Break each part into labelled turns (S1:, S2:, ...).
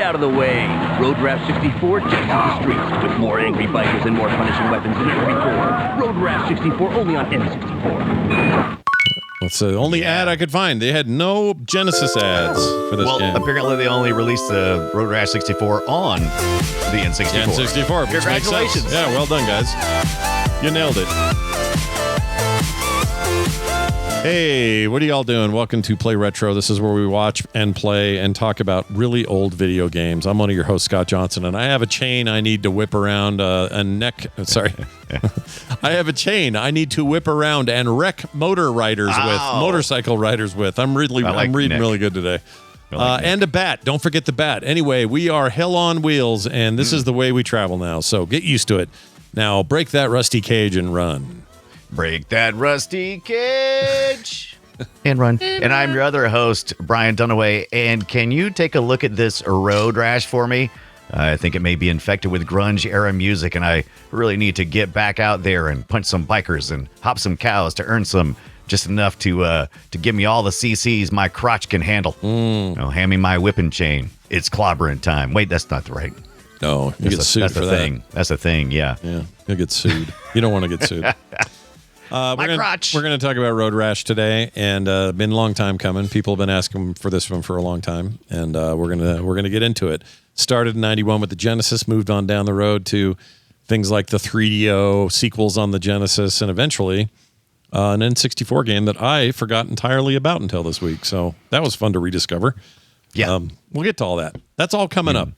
S1: out of the way. Road Rash 64 takes to the streets with more angry bikers and more punishing weapons than ever before. Road Rash 64 only on N64.
S2: That's the only ad I could find. They had no Genesis ads for this game.
S3: Well, apparently they only released the Road Rash 64 on the N64.
S2: N64.
S3: Congratulations.
S2: Yeah, well done, guys. You nailed it. Hey, what are y'all doing? Welcome to Play Retro. This is where we watch and play and talk about really old video games. I'm one of your hosts, Scott Johnson, and I have a chain I need to whip around I have a chain I need to whip around and wreck motorcycle riders with. I'm reading really good today. And a bat. Don't forget the bat. Anyway, we are hell on wheels, and this is the way we travel now, so get used to it. Now, break that rusty cage and run.
S3: Break that rusty cage and run. And I'm your other host, Brian Dunaway. And can you take a look at this road rash for me? I think it may be infected with grunge-era music, and I really need to get back out there and punch some bikers and hop some cows to earn some, just enough to give me all the CCs my crotch can handle. Hand me my whipping chain. It's clobbering time. Wait, that's not the right.
S2: No, you get sued for that.
S3: Thing. That's the thing, yeah.
S2: Yeah, you'll get sued. You don't want to get sued.
S3: Crotch.
S2: We're going to talk about Road Rash today, and been a long time coming. People have been asking for this one for a long time, and we're gonna get into it. Started in '91 with the Genesis, moved on down the road to things like the 3DO sequels on the Genesis, and eventually an N64 game that I forgot entirely about until this week. So that was fun to rediscover.
S3: Yeah,
S2: we'll get to all that. That's all coming up,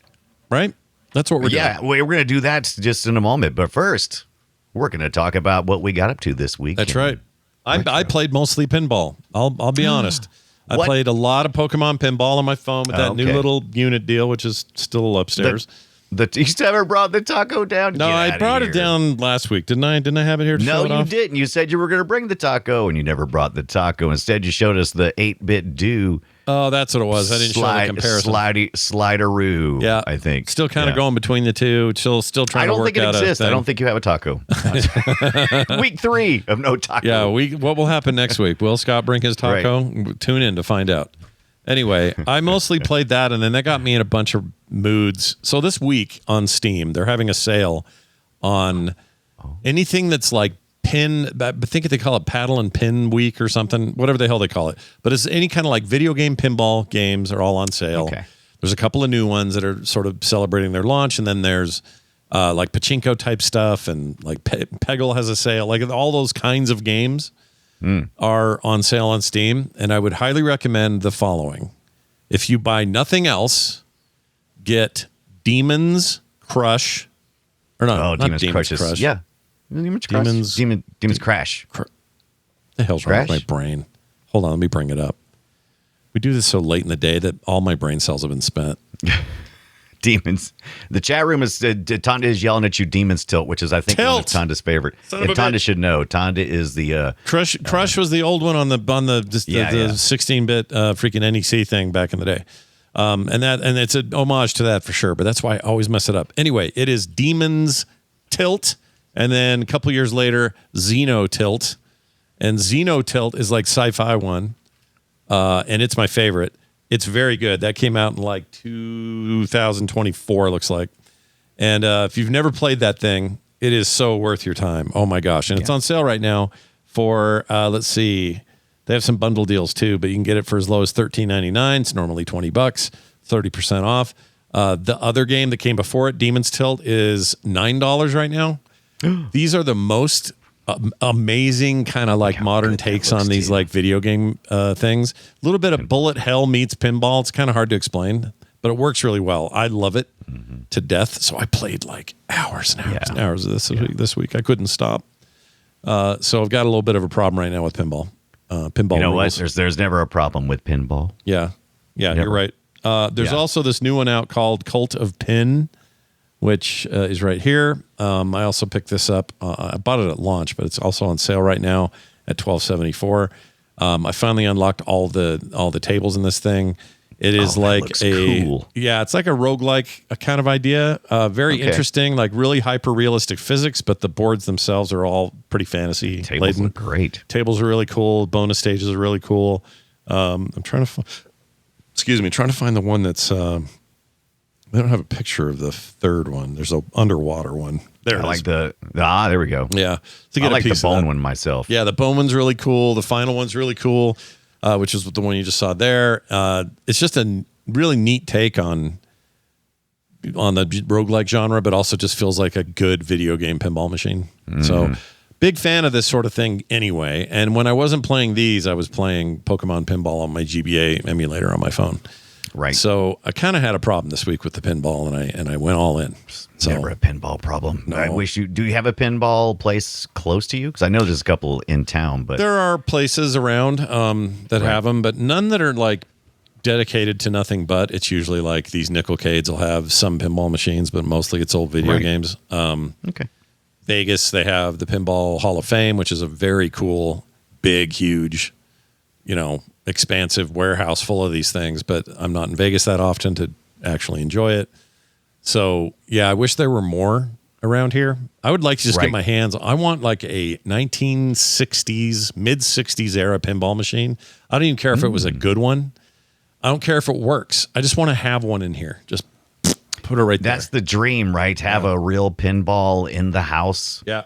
S2: right? That's what we're doing.
S3: Yeah, we're going to do that just in a moment. But first, we're going to talk about what we got up to this week.
S2: That's right. I played mostly pinball. I'll be honest. I played a lot of Pokemon pinball on my phone with that new little unit deal, which is still upstairs.
S3: You never brought the taco down?
S2: No, I brought it down last week. Didn't I? Didn't I have it here to show it off?
S3: No, you didn't. You said you were going to bring the taco, and you never brought the taco. Instead, you showed us the 8-bit do.
S2: Oh, that's what it was. I didn't show the comparison.
S3: Slideroo,
S2: yeah,
S3: I think.
S2: Still kind of going between the two. Still trying to work out.
S3: I don't think it exists. I don't think you have a taco. Week 3 of no taco.
S2: Yeah, what will happen next week? Will Scott bring his taco? Right. Tune in to find out. Anyway, I mostly played that, and then that got me in a bunch of moods. So this week on Steam, they're having a sale on anything that's like pin, I think they call it paddle and pin week or something, whatever the hell they call it. But it's any kind of like video game pinball games are all on sale.
S3: Okay.
S2: There's a couple of new ones that are sort of celebrating their launch, and then there's like pachinko type stuff, and like Peggle has a sale. Like all those kinds of games are on sale on Steam, and I would highly recommend the following. If you buy nothing else, get Demon's Crush. Or not
S3: Demon's
S2: Demon's
S3: Crush. Yeah. Demon's Crash.
S2: The hell's wrong with my brain? Hold on, let me bring it up. We do this so late in the day that all my brain cells have been spent.
S3: Demons. The chat room is Tonda is yelling at you. Demons Tilt, which is I think one of Tonda's favorite. Tonda should know. Tonda is the
S2: Crush was the old one on the 16-bit freaking NEC thing back in the day. And it's an homage to that for sure. But that's why I always mess it up. Anyway, it is Demons Tilt, and then a couple years later, Xeno Tilt, and Xeno Tilt is like sci-fi one, and it's my favorite. It's very good. That came out in like 2024, looks like. And if you've never played that thing, it is so worth your time. Oh, my gosh. And it's on sale right now for, let's see, they have some bundle deals too, but you can get it for as low as $13.99. It's normally $20, 30% off. The other game that came before it, Demon's Tilt, is $9 right now. These are the most amazing kind of like modern takes on these like video game things. A little bit of bullet hell meets pinball. It's kind of hard to explain, but it works really well. I love it to death. So I played like hours and hours and hours of this week. I couldn't stop. So I've got a little bit of a problem right now with pinball. Pinball.
S3: You know
S2: rules.
S3: what? There's never a problem with pinball.
S2: Yeah, you're right. There's also this new one out called Cult of Pin, which is right here. I also picked this up. I bought it at launch, but it's also on sale right now at $12.74. I finally unlocked all the tables in this thing. It is cool. It's like a roguelike kind of idea. Very interesting, like really hyper realistic physics, but the boards themselves are all pretty fantasy.
S3: Tables look great.
S2: Tables are really cool. Bonus stages are really cool. I'm trying to find the one that's I don't have a picture of the third one. There's a underwater one. There
S3: I
S2: it is.
S3: like there we go.
S2: Yeah. To
S3: I
S2: get
S3: like
S2: a
S3: the
S2: piece of
S3: bone
S2: that.
S3: one myself.
S2: Yeah, the bone one's really cool. The final one's really cool, which is the one you just saw there. It's just a really neat take on the roguelike genre, but also just feels like a good video game pinball machine. So big fan of this sort of thing anyway. And when I wasn't playing these, I was playing Pokemon Pinball on my GBA emulator on my phone.
S3: Right.
S2: So I kind of had a problem this week with the pinball, and I went all in. So,
S3: Never a pinball problem.
S2: No.
S3: I wish you. Do you have a pinball place close to you? Because I know there's a couple in town, but
S2: there are places around that have them, but none that are like dedicated to nothing but. It's usually like these Nickelcades will have some pinball machines, but mostly it's old video games.
S3: Okay.
S2: Vegas, they have the Pinball Hall of Fame, which is a very cool, big, huge, expansive warehouse full of these things, but I'm not in Vegas that often to actually enjoy it. So, yeah, I wish there were more around here. I would like to just get my hands. I want like a 1960s, mid 60s era pinball machine. I don't even care if it was a good one. I don't care if it works. I just want to have one in here. Just put it right there.
S3: That's the dream, right? Have a real pinball in the house.
S2: Yeah.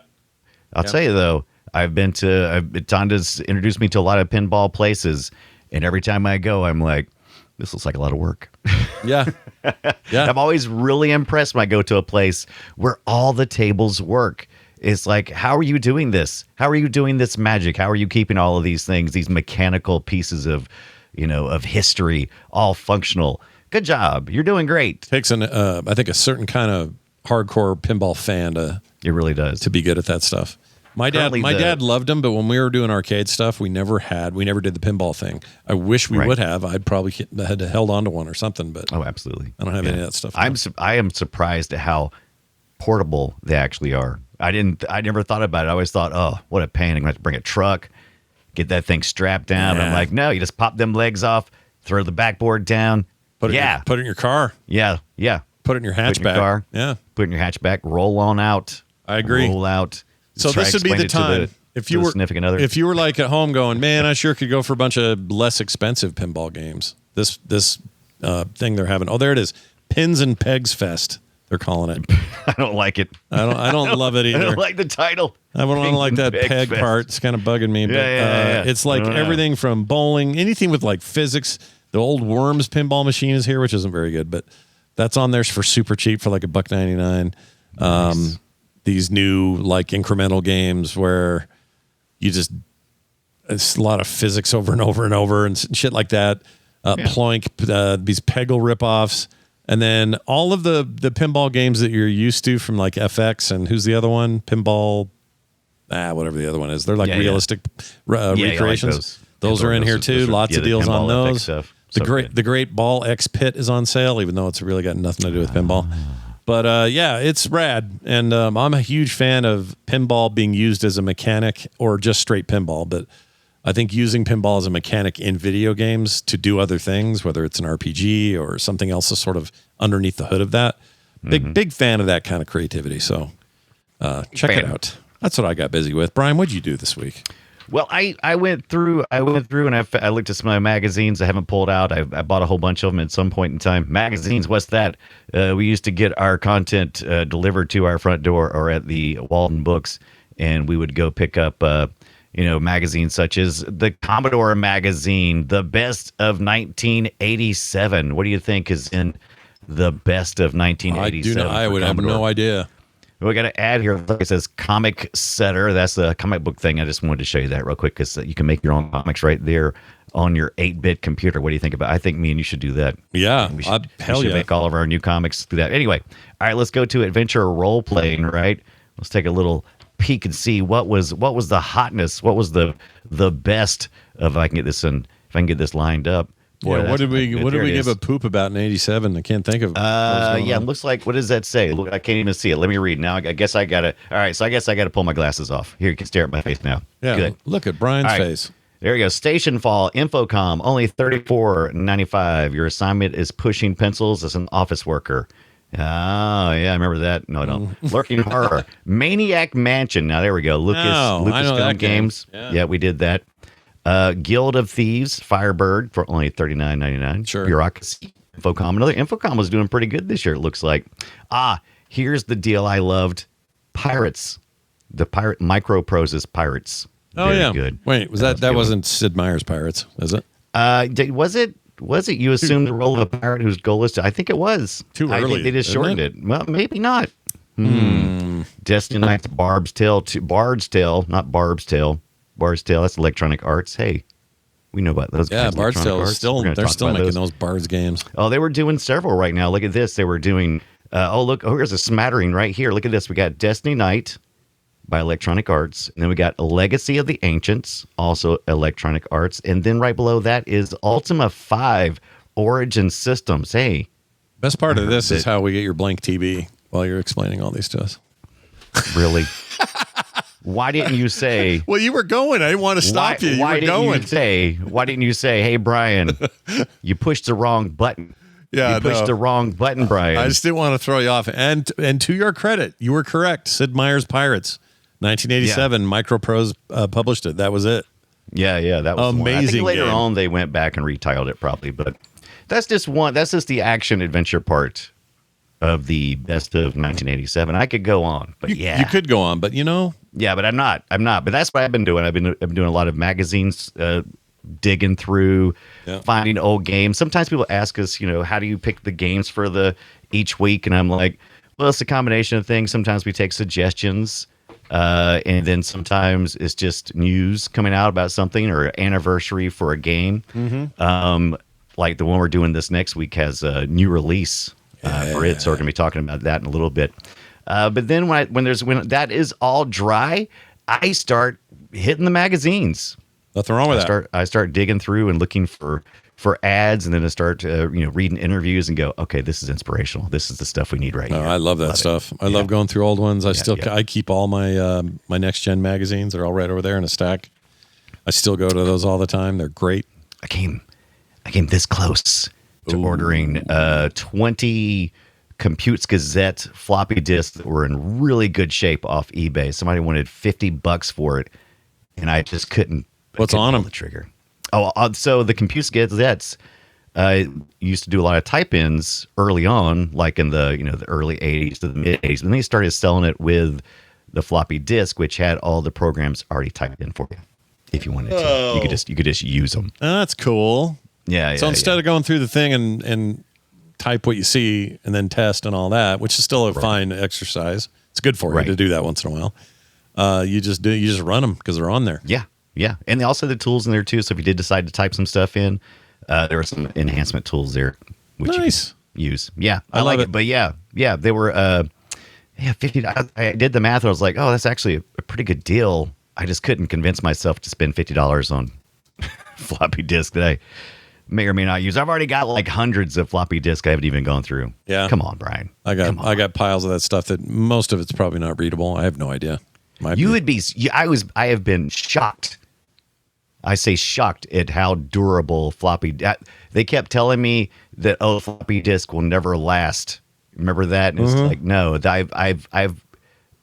S3: I'll tell you though, Tonda's introduced me to a lot of pinball places, and every time I go, I'm like, this looks like a lot of work.
S2: Yeah. Yeah.
S3: I'm always really impressed when I go to a place where all the tables work. It's like, how are you doing this? How are you doing this magic? How are you keeping all of these things, these mechanical pieces of history, all functional? Good job. You're doing great.
S2: Takes I think a certain kind of hardcore pinball fan
S3: It really does.
S2: to be good at that stuff. My dad loved them, but when we were doing arcade stuff, we never did the pinball thing. I wish we would have. I'd probably had held on to one or something, but
S3: Oh, absolutely.
S2: I don't have any of that stuff.
S3: I am surprised at how portable they actually are. I never thought about it. I always thought, oh, what a pain. I'm going to have to bring a truck, get that thing strapped down.
S2: Yeah.
S3: I'm like, no, you just pop them legs off, throw the backboard down.
S2: Put it in your car.
S3: Yeah.
S2: Put it in your hatchback.
S3: Put it in your car.
S2: Yeah.
S3: Put it in your hatchback. Roll on out.
S2: I agree.
S3: Roll out.
S2: So
S3: Try
S2: this would be
S3: explain
S2: the
S3: it to
S2: time if you were
S3: significant other.
S2: If you were like at home going, man, I sure could go for a bunch of less expensive pinball games. This thing they're having. Oh, there it is. Pins and Pegs Fest. They're calling it.
S3: I don't like it.
S2: I don't love it either.
S3: I don't like the title.
S2: I don't like that
S3: Pins and
S2: peg
S3: Pegs Fest.
S2: part. It's kind of bugging me. But
S3: Yeah.
S2: it's like everything from bowling, anything with like physics. The old Worms pinball machine is here, which isn't very good, but that's on there for super cheap for like $1.99. Nice. These new like incremental games where it's a lot of physics over and over and over and shit like that. Ploink, these Peggle ripoffs. And then all of the pinball games that you're used to from like FX and who's the other one? Pinball, whatever the other one is. They're like realistic recreations.
S3: Like
S2: those are in here too. Lots of deals on those.
S3: Stuff.
S2: The Great Ball X Pit is on sale, even though it's really got nothing to do with pinball. But it's rad. And I'm a huge fan of pinball being used as a mechanic or just straight pinball. But I think using pinball as a mechanic in video games to do other things, whether it's an RPG or something else is sort of underneath the hood of that. Big fan of that kind of creativity. So check it out. That's what I got busy with. Brian, what'd you do this week?
S3: Well, I went through and I looked at some of my magazines I haven't pulled out. I bought a whole bunch of them at some point in time. Magazines, what's that? We used to get our content delivered to our front door or at the Walden Books, and we would go pick up magazines such as the Commodore magazine, the best of 1987. What do you think is in the best of 1987?
S2: I would have no idea.
S3: We got to add here. It says Comic Setter. That's a comic book thing. I just wanted to show you that real quick because you can make your own comics right there on your 8-bit computer. What do you think about it? I think me and you should do that.
S2: Yeah.
S3: We should make all of our new comics through that. Anyway, all right, let's go to adventure role playing, right? Let's take a little peek and see what was the hotness, what was the best of, if I can get this lined up. Boy,
S2: what did we give a poop about in 87? I can't think of.
S3: It looks like, what does that say? Look, I can't even see it. Let me read now. I guess I got to. All right, so I guess I got to pull my glasses off. Here, you can stare at my face now.
S2: Yeah,
S3: good.
S2: Look at Brian's face.
S3: There we go. Station Fall, Infocom, only $34.95. Your assignment is pushing pencils as an office worker. Oh, yeah, I remember that. No, I don't. Lurking Horror, Maniac Mansion. Now, there we go. Lucasfilm Games. Yeah, we did that. Guild of Thieves, Firebird for only $39.99.
S2: Sure.
S3: Bureaucracy, Infocom. Another Infocom was doing pretty good this year, it looks like. Here's the deal I loved. Pirates. The Pirate Microprose's Pirates. Very good.
S2: Wait, that wasn't Sid Meier's Pirates, is it?
S3: Was it you assumed the role of a pirate whose goal is to, I think it was.
S2: Too early.
S3: I think they just shortened it. Well, maybe not. Destiny Knight's Bard's Tale, not Barb's Tale. Bard's Tale, that's Electronic Arts. Hey, we know about those.
S2: Yeah,
S3: guys,
S2: Bard's Tale is they're still making those Bard's games.
S3: Oh, they were doing several right now. Look at this. They were doing, here's a smattering right here. Look at this. We got Destiny Knight by Electronic Arts. And then we got A Legacy of the Ancients, also Electronic Arts. And then right below that is Ultima 5 Origin Systems. Hey.
S2: Best part of this is how we get your blank TV while you're explaining all these to us.
S3: Really? Why didn't you say?
S2: Well, you were going. I didn't want to stop you.
S3: Why
S2: were going.
S3: Why didn't you say, hey, Brian, you pushed the wrong button?
S2: Yeah,
S3: you pushed the wrong button, Brian.
S2: I just didn't want to throw you off. And to your credit, you were correct. Sid Meier's Pirates, 1987. Microprose published it. That was it.
S3: Yeah, that was
S2: amazing.
S3: I think later
S2: game.
S3: on they went back and retitled it probably, but that's just the action adventure part of the best of 1987. I could go on, but
S2: you could go on, but
S3: yeah, but I'm not. But that's what I've been doing. I've been doing a lot of magazines, digging through, finding old games. Sometimes people ask us, how do you pick the games for each week? And I'm like, well, it's a combination of things. Sometimes we take suggestions, and then sometimes it's just news coming out about something or anniversary for a game. Mm-hmm. Like the one we're doing this next week has a new release for it, so we're going to be talking about that in a little bit. But then when that is all dry, I start hitting the magazines.
S2: Nothing wrong with that.
S3: I start digging through and looking for ads, and then I start reading interviews and go, okay, this is inspirational. This is the stuff we need right here.
S2: I love that stuff. I love going through old ones. I keep all my my next gen magazines. They're all right over there in a stack. I still go to those all the time. They're great.
S3: I came this close to ordering 20 Computes Gazette floppy disks that were in really good shape off eBay. Somebody wanted $50 for it, and I just couldn't.
S2: What's on them?
S3: The trigger. So the Computes Gazettes used to do a lot of type-ins early on, like in the early 80s to the mid 80s, and they started selling it with the floppy disk, which had all the programs already typed in for you. If you wanted to, you could just use them.
S2: That's cool.
S3: Yeah.
S2: So instead of going through the thing and type what you see and then test and all that, which is still a fine exercise. It's good for you to do that once in a while. You just run them because they're on there.
S3: Yeah. And they also had the tools in there too. So if you did decide to type some stuff in, there were some enhancement tools there, which you can use. Yeah, I like it. But yeah, they were $50. I did the math. And I was like, oh, that's actually a pretty good deal. I just couldn't convince myself to spend $50 on floppy disk that I may or may not use. I've already got like hundreds of floppy disks I haven't even gone through.
S2: Yeah.
S3: Come on, Brian.
S2: I got piles of that stuff that most of it's probably not readable. I have no idea. I have been shocked. I say shocked at how durable floppy. They kept telling me that floppy disk will never last. Remember that? And it's like no. I've.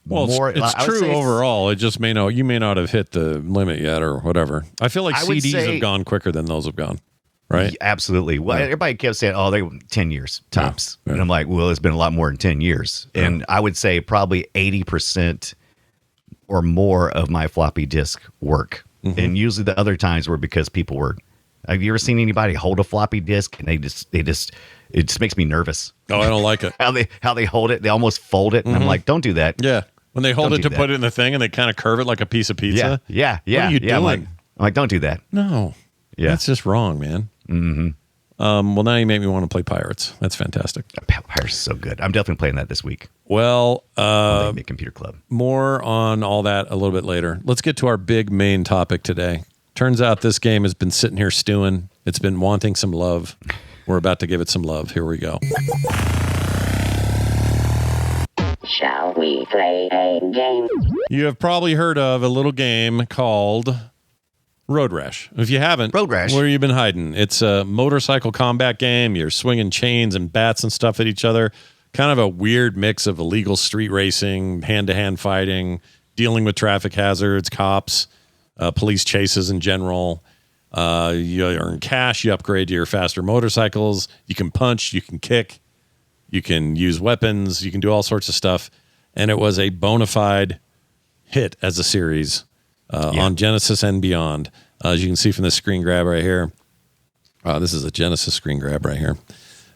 S2: Well,
S3: more,
S2: it's true overall. It just you may not have hit the limit yet or whatever. I feel like CDs have gone quicker than those have gone. Right?
S3: Yeah, absolutely. Well, everybody kept saying, "Oh, they 10 years tops," and I'm like, "Well, it's been a lot more than 10 years." And I would say probably 80% or more of my floppy disk work, and usually the other times were because people were. Have you ever seen anybody hold a floppy disk and it just makes me nervous?
S2: Oh, I don't like it.
S3: how they hold it, they almost fold it, and I'm like, "Don't do that."
S2: Yeah, when they hold it to put it in the thing and they kind of curve it like a piece of pizza.
S3: Yeah.
S2: What are you doing?
S3: I'm like, "Don't do that."
S2: No. Yeah, that's just wrong, man. Mm-hmm. Well, now you make me want to play Pirates. That's fantastic.
S3: Pirates is so good. I'm definitely playing that this week.
S2: Well,
S3: Computer Club.
S2: More on all that a little bit later. Let's get to our big main topic today. Turns out this game has been sitting here stewing. It's been wanting some love. We're about to give it some love. Here we go.
S4: Shall we play a game?
S2: You have probably heard of a little game called Road Rash. If you haven't,
S3: Road Rash.
S2: Where have you been hiding? It's a motorcycle combat game. You're swinging chains and bats and stuff at each other. Kind of a weird mix of illegal street racing, hand-to-hand fighting, dealing with traffic hazards, cops, police chases in general. You earn cash. You upgrade to your faster motorcycles. You can punch. You can kick. You can use weapons. You can do all sorts of stuff. And it was a bona fide hit as a series on Genesis and beyond. As you can see from the screen grab right here. This is a Genesis screen grab right here.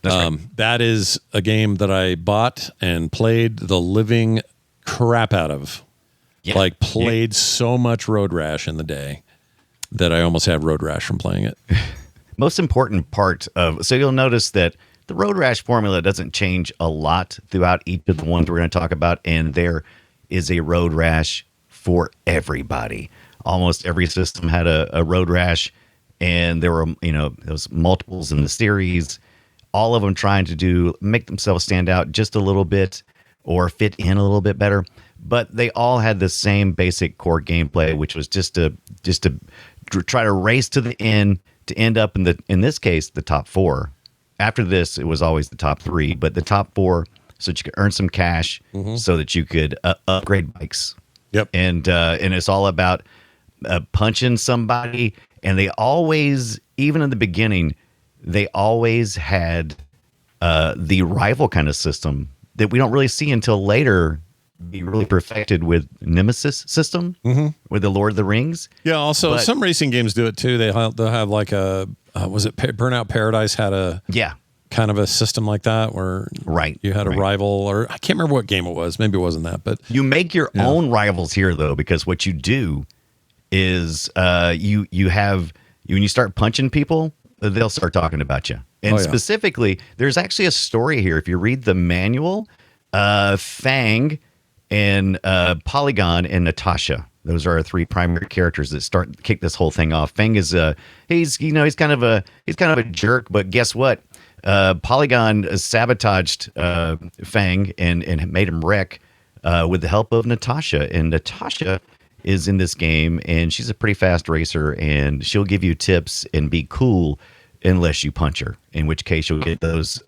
S2: Right. That is a game that I bought and played the living crap out of. Yeah. Like played so much Road Rash in the day that I almost have Road Rash from playing it.
S3: Most important part of, so you'll notice that the Road Rash formula doesn't change a lot throughout each of the ones we're going to talk about, and there is a Road Rash for everybody. Almost every system had a Road Rash, and there were, there was multiples in the series, all of them trying to make themselves stand out just a little bit or fit in a little bit better. But they all had the same basic core gameplay, which was just to try to race to the end to end up in this case, the top 4. After this, it was always the top 3, but the top 4, so that you could earn some cash, so that you could upgrade bikes.
S2: Yep.
S3: And it's all about punching somebody. And they always, even in the beginning, they always had the rival kind of system that we don't really see until later be really perfected with Nemesis system with the Lord of the Rings.
S2: Yeah. Also, some racing games do it too. They'll have like a was it Burnout Paradise had a kind of a system like that where you had a rival, or I can't remember what game it was. Maybe it wasn't that, but
S3: you make your own rivals here though, because what you do is you have when you start punching people, they'll start talking about you. And specifically, there's actually a story here. If you read the manual, Fang and Polygon and Natasha. Those are our 3 primary characters that kick this whole thing off. Fang is he's kind of a jerk, but guess what? Polygon sabotaged Fang and made him wreck with the help of Natasha. And Natasha is in this game, and she's a pretty fast racer, and she'll give you tips and be cool unless you punch her, in which case you'll get those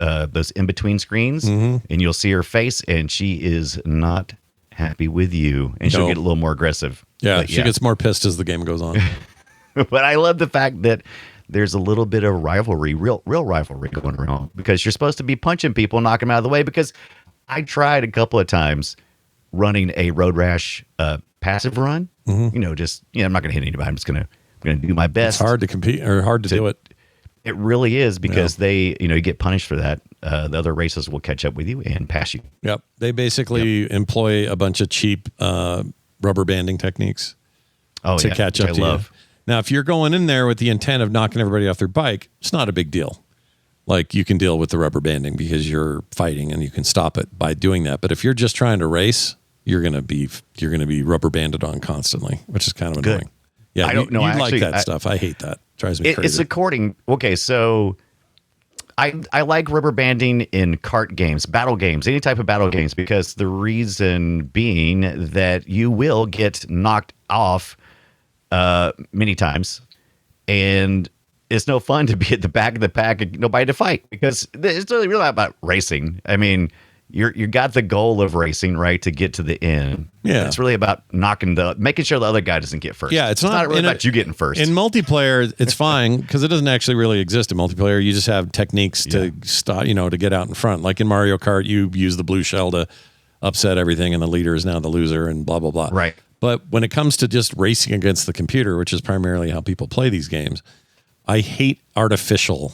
S3: in-between screens, and you'll see her face, and she is not happy with you, and she'll get a little more aggressive.
S2: Yeah, she gets more pissed as the game goes on.
S3: But I love the fact that there's a little bit of rivalry, real rivalry going around, because you're supposed to be punching people, knocking them out of the way, because I tried a couple of times running a Road Rash passive run. I'm not going to hit anybody. I'm going to do my best.
S2: It's hard to compete or hard to do it.
S3: It really is, because they, you get punished for that. The other races will catch up with you and pass you.
S2: Yep. They basically employ a bunch of cheap rubber banding techniques to catch up to you. Now, if you're going in there with the intent of knocking everybody off their bike, it's not a big deal. Like, you can deal with the rubber banding because you're fighting and you can stop it by doing that. But if you're just trying to race, you're gonna be rubber banded on constantly, which is kind of annoying. Yeah, I don't know. You like that stuff. I hate that. It drives me crazy.
S3: It's according. Okay, so I like rubber banding in kart games, battle games, any type of battle games, because the reason being that you will get knocked off many times, and it's no fun to be at the back of the pack and nobody to fight, because it's really not about racing. I mean, you got the goal of racing, right, to get to the end. Yeah, it's really about making sure the other guy doesn't get first.
S2: Yeah, it's not
S3: really about you getting first.
S2: In multiplayer, it's fine because it doesn't actually really exist in multiplayer. You just have techniques to stop, to get out in front. Like in Mario Kart, you use the blue shell to upset everything, and the leader is now the loser, and blah blah blah.
S3: Right.
S2: But when it comes to just racing against the computer, which is primarily how people play these games, I hate artificial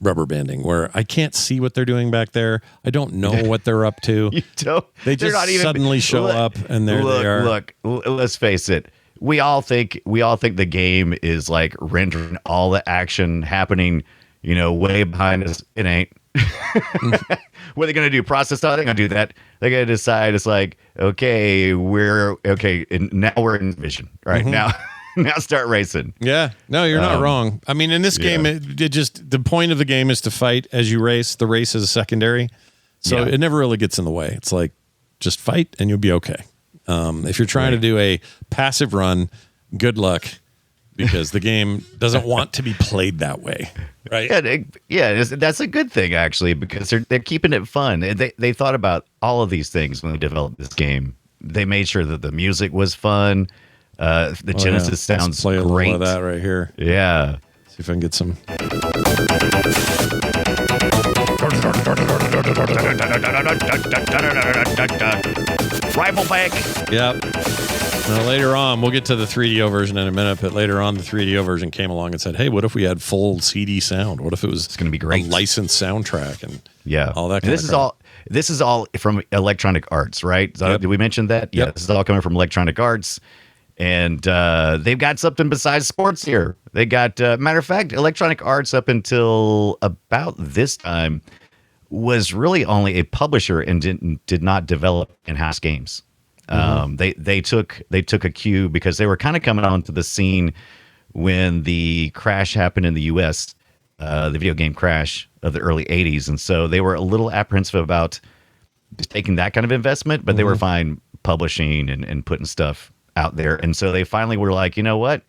S2: rubber banding where I can't see what they're doing back there. I don't know what they're up to.
S3: You don't.
S2: They just suddenly show up and there they are.
S3: Look, let's face it. We all think the game is like rendering all the action happening, way behind us. It ain't. What are they going to do? Process thought? They're going to do that. They're going to decide it's like, okay, and now we're in vision. Right now start racing.
S2: Yeah. No, you're not wrong. I mean, in this game, the point of the game is to fight as you race. The race is secondary. So it never really gets in the way. It's like, just fight and you'll be okay. If you're trying to do a passive run, good luck, because the game doesn't want to be played that way. Right.
S3: That's a good thing, actually, because they're keeping it fun. They thought about all of these things when they developed this game. They made sure that the music was fun. The Genesis sounds
S2: play a
S3: great.
S2: little of that right here.
S3: Yeah.
S2: See if I can get some.
S3: Rival Bank.
S2: Yep. Now, later on, we'll get to the 3DO version in a minute, but later on, the 3DO version came along and said, hey, what if we had full CD sound? What if it was
S3: It's gonna be great.
S2: a licensed soundtrack and
S3: All
S2: that kind
S3: this
S2: of
S3: is
S2: crap.
S3: all. This is all from Electronic Arts, right? So
S2: Yep.
S3: Did we mention that? Yeah,
S2: Yep.
S3: this is all coming from Electronic Arts, and they've got something besides sports here. They got, matter of fact, Electronic Arts up until about this time was really only a publisher and did not develop in-house games. They took a cue because they were kind of coming onto the scene when the crash happened in the U.S., the video game crash of the early 80s. And so they were a little apprehensive about just taking that kind of investment, but they were fine publishing and putting stuff out there. And so they finally were like, you know what?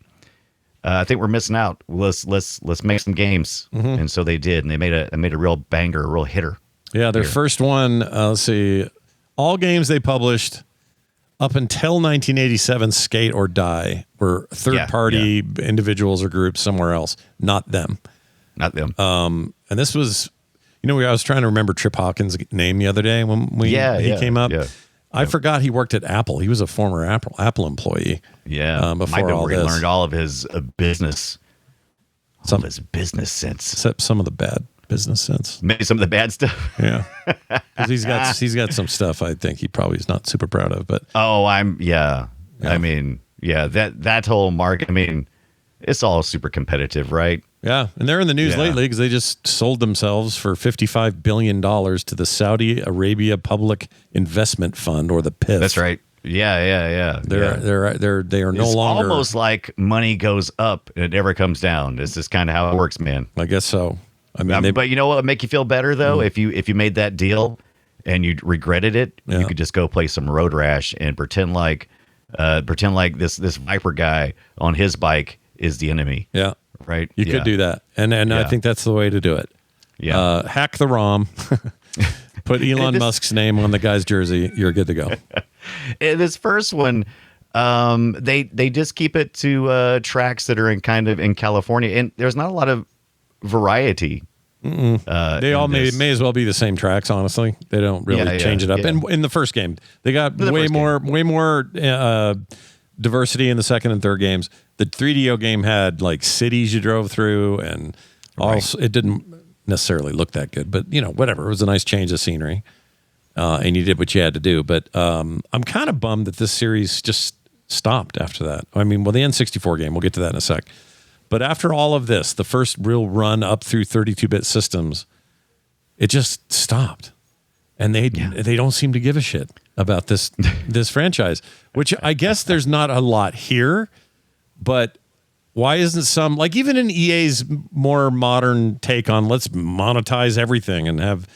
S3: I think we're missing out. Let's make some games. And so they did, and they made a real banger, a real hitter.
S2: Yeah, their first one, let's see, all games they published up until 1987, Skate or Die, were third-party individuals or groups somewhere else, not them.
S3: Not them.
S2: And this was, I was trying to remember Trip Hawkins' name the other day when he came up.
S3: Yeah.
S2: I forgot he worked at Apple. He was a former Apple employee.
S3: Yeah,
S2: before all
S3: where he
S2: this.
S3: learned all of his business, some of his business sense,
S2: Except some of the bad business sense.
S3: maybe some of the bad stuff.
S2: Yeah, because he's got some stuff I think he probably is not super proud of. But
S3: I mean, that whole market. I mean, it's all super competitive, right?
S2: yeah, and they're in the news
S3: Yeah.
S2: lately because they just sold themselves for $55 billion to the Saudi Arabia Public Investment Fund, or the PIF.
S3: That's right. Yeah.
S2: They are no
S3: It's
S2: longer.
S3: almost like money goes up and it never comes down. This is kind of how it works, man.
S2: I guess so. I mean,
S3: But you know what would make you feel better though? If you made that deal and you regretted it,
S2: Yeah.
S3: you could just go play some Road Rash and pretend like this Viper guy on his bike is the enemy.
S2: yeah,
S3: Right?
S2: you could do that, and I
S3: Yeah.
S2: think that's the way to do it.
S3: Yeah.
S2: Hack the ROM, put Elon Musk's name on the guy's jersey. You're good to go.
S3: And this first one, they just keep it to tracks that are in California, and there's not a lot of variety.
S2: They all may as well be the same tracks. Honestly, they don't really change it up.
S3: yeah.
S2: And in the first game, they got
S3: The
S2: way
S3: first
S2: more diversity in the second and third games. The 3DO game had like cities you drove through, and also it didn't necessarily look that good, but whatever. It was a nice change of scenery, and you did what you had to do. But I'm kind of bummed that this series just stopped after that. I mean, the N64 game, we'll get to that in a sec. But after all of this, the first real run up through 32-bit systems, it just stopped. And they don't seem to give a shit about this franchise, which I guess there's not a lot here, but why isn't some, like even in EA's more modern take on let's monetize everything and have,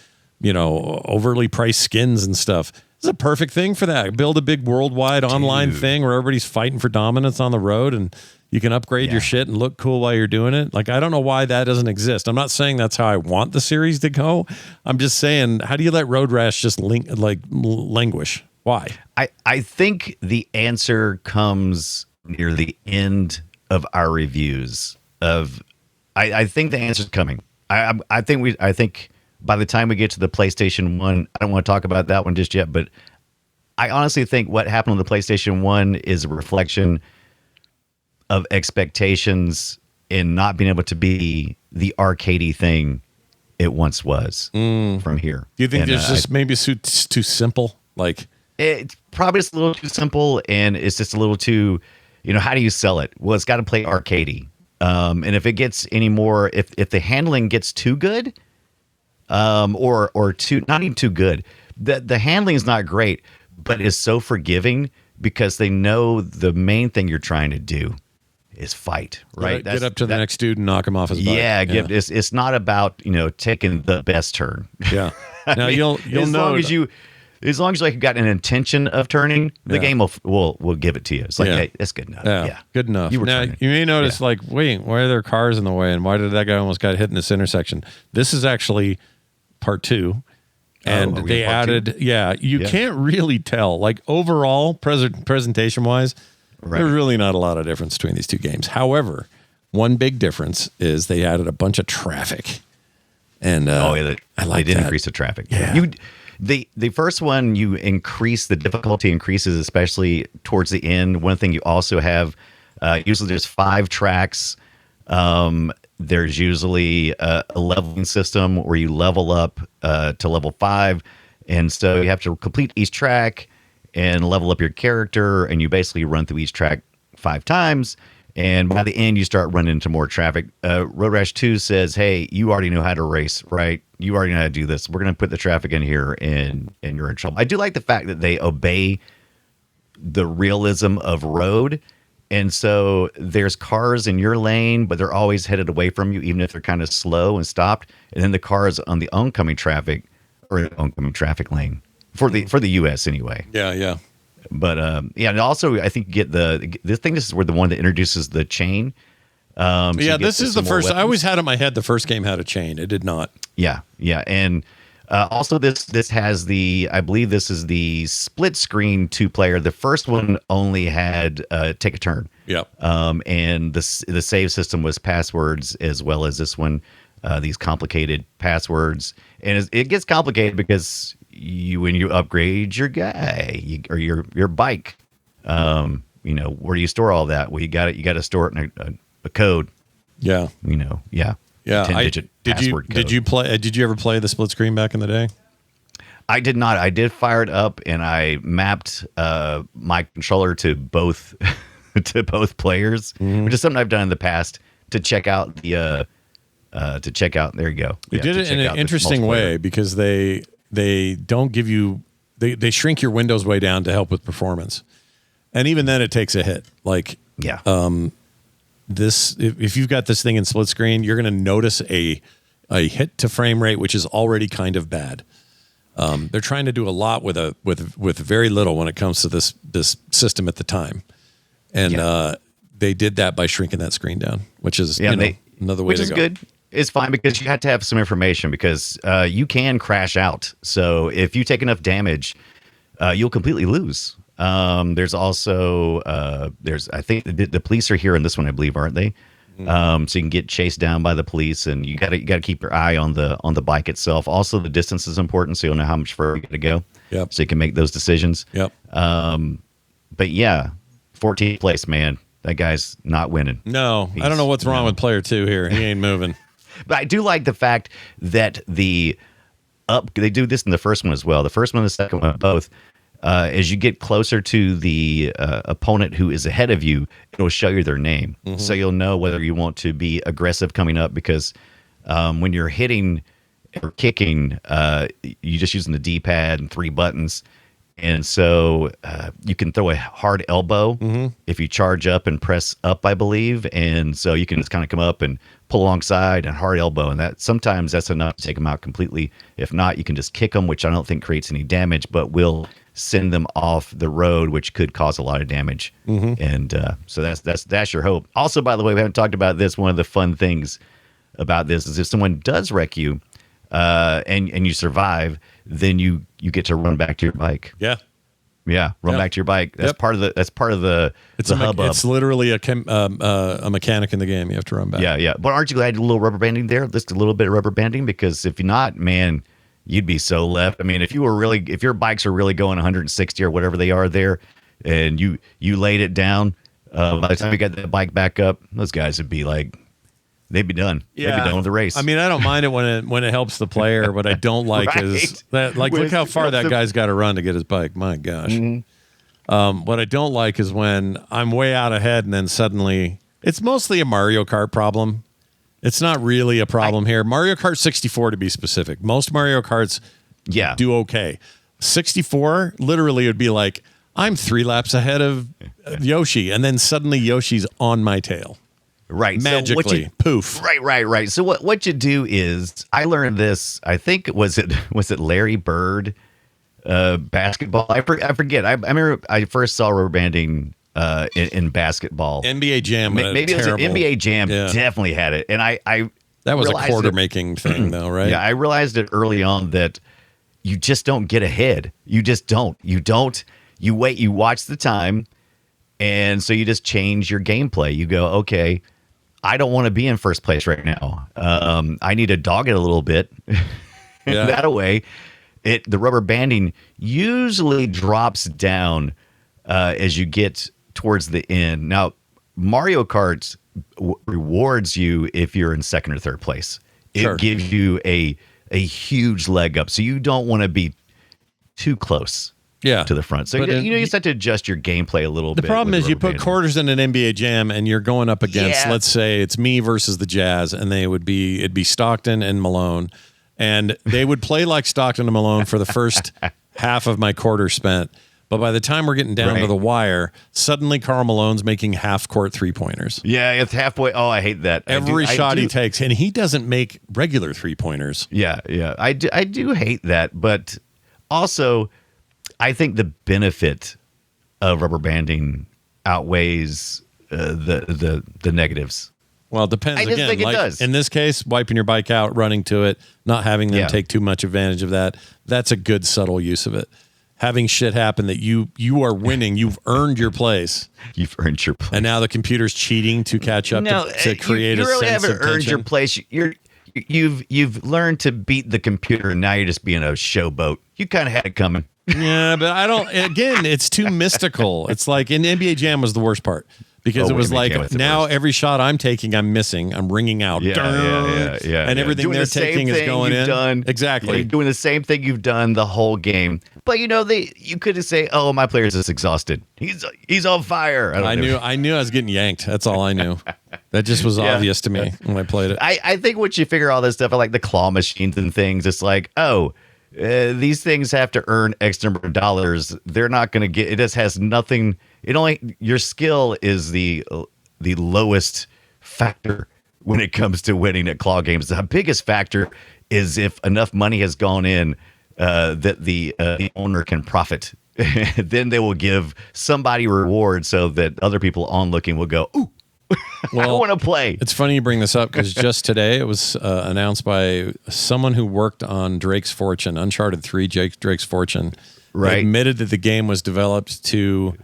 S2: overly priced skins and stuff. It's a perfect thing for that. Build a big worldwide online thing where everybody's fighting for dominance on the road and you can upgrade your shit and look cool while you're doing it. Like, I don't know why that doesn't exist. I'm not saying that's how I want the series to go. I'm just saying, how do you let Road Rash just languish? Why?
S3: I think the answer comes near the end of our reviews. I think the answer's coming. I think by the time we get to the PlayStation 1, I don't want to talk about that one just yet, but I honestly think what happened on the PlayStation 1 is a reflection of expectations and not being able to be the arcadey thing it once was from here.
S2: Do you think there's just maybe it's too simple? Like,
S3: it's probably just a little too simple, and it's just a little too, how do you sell it? Well, it's got to play arcadey. And if it gets any more, if the handling gets too good, or too, not even too good, the handling is not great, but it's so forgiving because they know the main thing you're trying to do is fight, right?
S2: Get up to the next dude and knock him off his bike.
S3: Yeah, it's not about taking the best turn.
S2: Yeah. Now you'll
S3: as
S2: know
S3: long as you like got an intention of turning, the game will give it to you. It's like, hey, that's good enough.
S2: Yeah, good enough.
S3: You were
S2: now
S3: turning.
S2: you may notice, like, wait, why are there cars in the way, and why did that guy almost got hit in this intersection? This is actually part 2. And
S3: are we
S2: they
S3: in part
S2: added, you can't really tell. Like, overall, presentation wise, there's really not a lot of difference between these two games. However, One big difference is they added a bunch of traffic. And I like
S3: they did
S2: that.
S3: increase the traffic.
S2: Yeah.
S3: The first one, you increase the difficulty increases, especially towards the end. One thing you also have, usually there's 5 tracks. There's usually a leveling system where you level up to level 5. And so you have to complete each track and level up your character. And you basically run through each track 5 times. And by the end, you start running into more traffic. Road Rash 2 says, hey, you already know how to race, right? You already know how to do this. We're going to put the traffic in here and you're in trouble. I do like the fact that they obey the realism of road. And so there's cars in your lane, but they're always headed away from you, even if they're kind of slow and stopped. And then the cars on the oncoming traffic lane for the U.S. anyway.
S2: Yeah.
S3: But and also I think you get this is where the one that introduces the chain. So
S2: this is the first. I always had in my head the first game had a chain. It did not.
S3: Yeah, and also this has I believe this is the split screen 2-player. The first one only had take a turn.
S2: Yep.
S3: And the save system was passwords as well as this one. These complicated passwords, and it gets complicated because when you upgrade your guy or your bike, where do you store all that? Well, you got to store it in a code.
S2: Yeah.
S3: 10-digit password code.
S2: Did you ever play the split screen back in the day?
S3: I did not. I did fire it up and I mapped my controller to both players, which is something I've done in the past to check out the. There you go.
S2: They did it in an interesting way because they don't give you they shrink your windows way down to help with performance, and even then it takes a hit. Like this, if you've got this thing in split screen, you're going to notice a hit to frame rate, which is already kind of bad. They're trying to do a lot with very little when it comes to this system at the time, and they did that by shrinking that screen down, which is another way
S3: which
S2: to
S3: is
S2: go.
S3: good. It's fine because you have to have some information because you can crash out. So if you take enough damage, you'll completely lose. There's also I think the police are here in this one, I believe, aren't they? So you can get chased down by the police, and you got to keep your eye on the bike itself. Also, the distance is important, so you'll know how much further you got to go.
S2: Yep.
S3: So you can make those decisions.
S2: Yep.
S3: But yeah, 14th place, man. That guy's not winning.
S2: No, I don't know what's wrong with player 2 here. He ain't moving.
S3: But I do like the fact that they do this in the first one as well. The first one and the second one, both. As you get closer to the opponent who is ahead of you, it'll show you their name. Mm-hmm. So you'll know whether you want to be aggressive coming up because when you're hitting or kicking, you're just using the D-pad and 3 buttons. And so you can throw a hard elbow if you charge up and press up, I believe. And so you can just kind of come up and pull alongside and hard elbow. And sometimes that's enough to take them out completely. If not, you can just kick them, which I don't think creates any damage, but will send them off the road, which could cause a lot of damage. And so that's your hope. Also, by the way, we haven't talked about this. One of the fun things about this is if someone does wreck you and you survive, then you get to run back to your bike. Run back to your bike. That's part of the hubbub.
S2: It's literally a mechanic in the game. You have to run back.
S3: Yeah. But aren't you glad you did a little rubber banding there? Just a little bit of rubber banding, because if you're not, man, you'd be so left. I mean, if your bikes are really going 160 or whatever they are there, and you laid it down, by the time you got that bike back up, those guys would be like, they'd be done.
S2: Yeah.
S3: They'd be done with the race.
S2: I mean, I don't mind it when it helps the player, but I don't like is that look how far that guy's got to run to get his bike. My gosh. What I don't like is when I'm way out ahead and then suddenly it's mostly a Mario Kart problem. It's not really a problem here. Mario Kart 64 to be specific. Most Mario Karts do okay. 64 literally would be like I'm 3 laps ahead of Yoshi, and then suddenly Yoshi's on my tail.
S3: Right.
S2: Magically.
S3: So
S2: poof.
S3: Right. So what you do is, I learned this, I think, was it Larry Bird basketball? I forget. I remember I first saw rubber banding in basketball.
S2: NBA Jam.
S3: Maybe it was NBA Jam. Definitely had it. And I
S2: that was a quarter making thing though, right?
S3: Yeah, I realized it early on that you just don't get ahead. You just don't. You wait, you watch the time, and so you just change your gameplay. You go, okay, I don't want to be in first place right now. I need to dog it a little bit.
S2: Yeah.
S3: That way, the rubber banding usually drops down as you get towards the end. Now, Mario Kart rewards you if you're in second or third place. It gives you a huge leg up, so you don't want to be too close. To the front. So you just have to adjust your gameplay a little bit.
S2: The problem is you put quarters in an NBA Jam and you're going up against, let's say it's me versus the Jazz, and it'd be Stockton and Malone, and they would play like Stockton and Malone for the first half of my quarter spent. But by the time we're getting down to the wire, suddenly Karl Malone's making half-court three-pointers.
S3: Yeah, it's halfway. Oh, I hate that.
S2: Every shot he takes, and he doesn't make regular three-pointers.
S3: Yeah. I do hate that, but also I think the benefit of rubber banding outweighs the negatives.
S2: Well, it depends.
S3: I just think it does.
S2: In this case, wiping your bike out, running to it, not having them take too much advantage of that, that's a good subtle use of it. Having shit happen that you are winning, you've earned your place.
S3: You've earned your place.
S2: And now the computer's cheating to catch up to create a sense of tension. You really haven't earned your place.
S3: You've learned to beat the computer, and now you're just being a showboat. You kind of had it coming.
S2: Yeah, but I don't. Again, it's too mystical. It's like in NBA Jam was the worst part because it was like now every shot I'm taking, I'm missing. I'm ringing out.
S3: Yeah.
S2: And everything they're taking is going in. Exactly.
S3: You're doing the same thing you've done the whole game. But you could say, "Oh, my player's just exhausted. He's on fire."
S2: I knew I was getting yanked. That's all I knew. That just was obvious to me when I played it.
S3: I think once you figure all this stuff out, like the claw machines and things, it's like, these things have to earn X number of dollars. They're not going to get. It just has nothing. Your skill is the lowest factor when it comes to winning at claw games. The biggest factor is if enough money has gone in that the owner can profit. Then they will give somebody reward so that other people onlooking will go, "Ooh, I want to play."
S2: It's funny you bring this up because just today it was announced by someone who worked on Drake's Fortune, Uncharted 3, Drake's Fortune. Right. Admitted that the game was developed to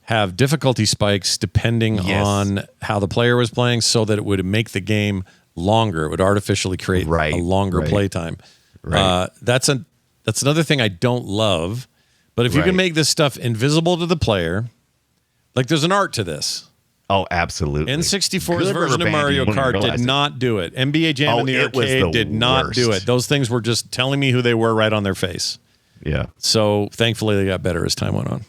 S2: have difficulty spikes depending on how the player was playing so that it would make the game longer. It would artificially create a longer playtime. Right. That's another thing I don't love. But if you can make this stuff invisible to the player, like there's an art to this.
S3: Oh, absolutely.
S2: N64's version of Mario Kart did not do it. NBA Jam in the arcade did not do it. Those things were just telling me who they were right on their face.
S3: Yeah.
S2: So thankfully they got better as time went on.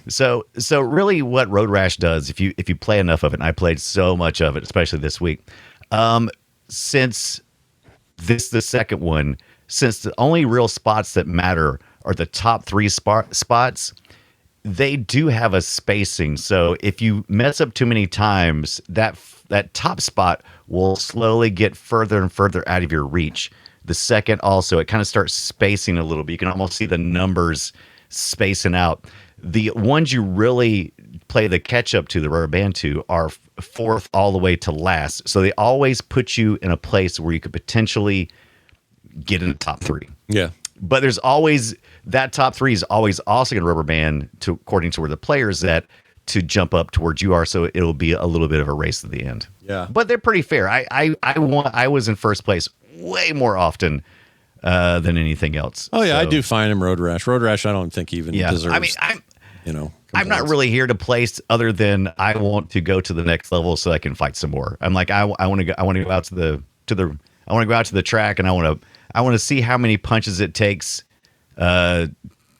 S3: So really what Road Rash does, if you play enough of it, and I played so much of it, especially this week, since the second one, since the only real spots that matter are the top three spots, they do have a spacing. So if you mess up too many times, that top spot will slowly get further and further out of your reach. The second also, it kind of starts spacing a little bit. You can almost see the numbers spacing out. The ones you really play the catch up to, the rubber band to, are fourth all the way to last. So they always put you in a place where you could potentially get in the top three.
S2: Yeah.
S3: But there's always that top three is always also going to rubber band to according to where the player's at to jump up towards you are. So it'll be a little bit of a race at the end.
S2: Yeah.
S3: But they're pretty fair. I was in first place way more often than anything else.
S2: Oh yeah, so I do fine in Road Rash. Road Rash, I don't think even deserves.
S3: I mean, I'm not really here to place other than I want to go to the next level so I can fight some more. I'm like I want to go. I want to go out to the track and I want to see how many punches it takes to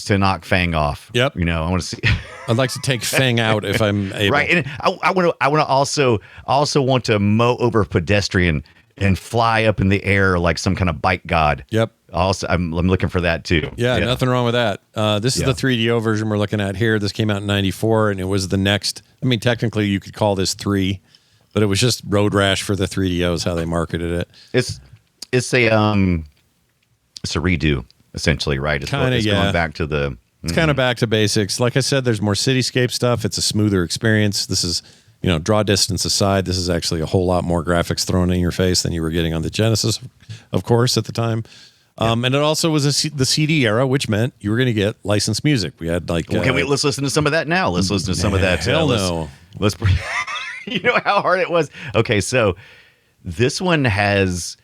S3: knock Fang off.
S2: Yep.
S3: I want to see.
S2: I'd like to take Fang out if I'm able.
S3: Right, and I want to also want to mow over a pedestrian and fly up in the air like some kind of bike god.
S2: Yep.
S3: Also, I'm looking for that too.
S2: Yeah, nothing wrong with that. This is the 3DO version we're looking at here. This came out in '94, and it was the next. I mean, technically, you could call this 3, but it was just Road Rash for the 3DO is how they marketed it.
S3: It's a redo essentially, right? It's going back to the.
S2: It's kind of back to basics. Like I said, there's more cityscape stuff. It's a smoother experience. This is, draw distance aside, this is actually a whole lot more graphics thrown in your face than you were getting on the Genesis, of course, at the time. And it also was the CD era, which meant you were going to get licensed music. We had like...
S3: let's listen to some of that now. Let's listen to some of that.
S2: Hell no.
S3: Let's You know how hard it was? Okay, so this one has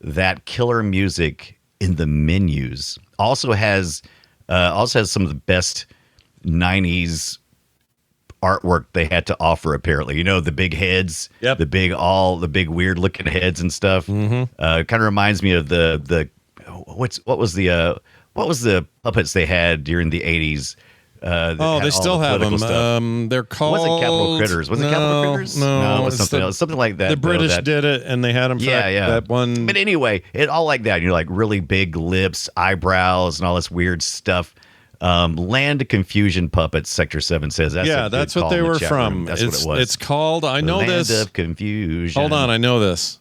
S3: that killer music in the menus. Also has some of the best 90s artwork they had to offer, apparently. You know, the big heads,
S2: Yep.
S3: the big weird looking heads and stuff. Kind of reminds me of what was the puppets they had during the 80s?
S2: They still have them. They're called.
S3: It wasn't Capital Critters. Was it Capital Critters? No, it was something else. Something like that.
S2: The British did it, and they had them for that one.
S3: But anyway, it all like that. You're like really big lips, eyebrows, and all this weird stuff. Land of Confusion Puppets, Sector 7 says.
S2: That's what they were from.
S3: That's what it was.
S2: It's called, I know this.
S3: Land of Confusion.
S2: Hold on, I know this.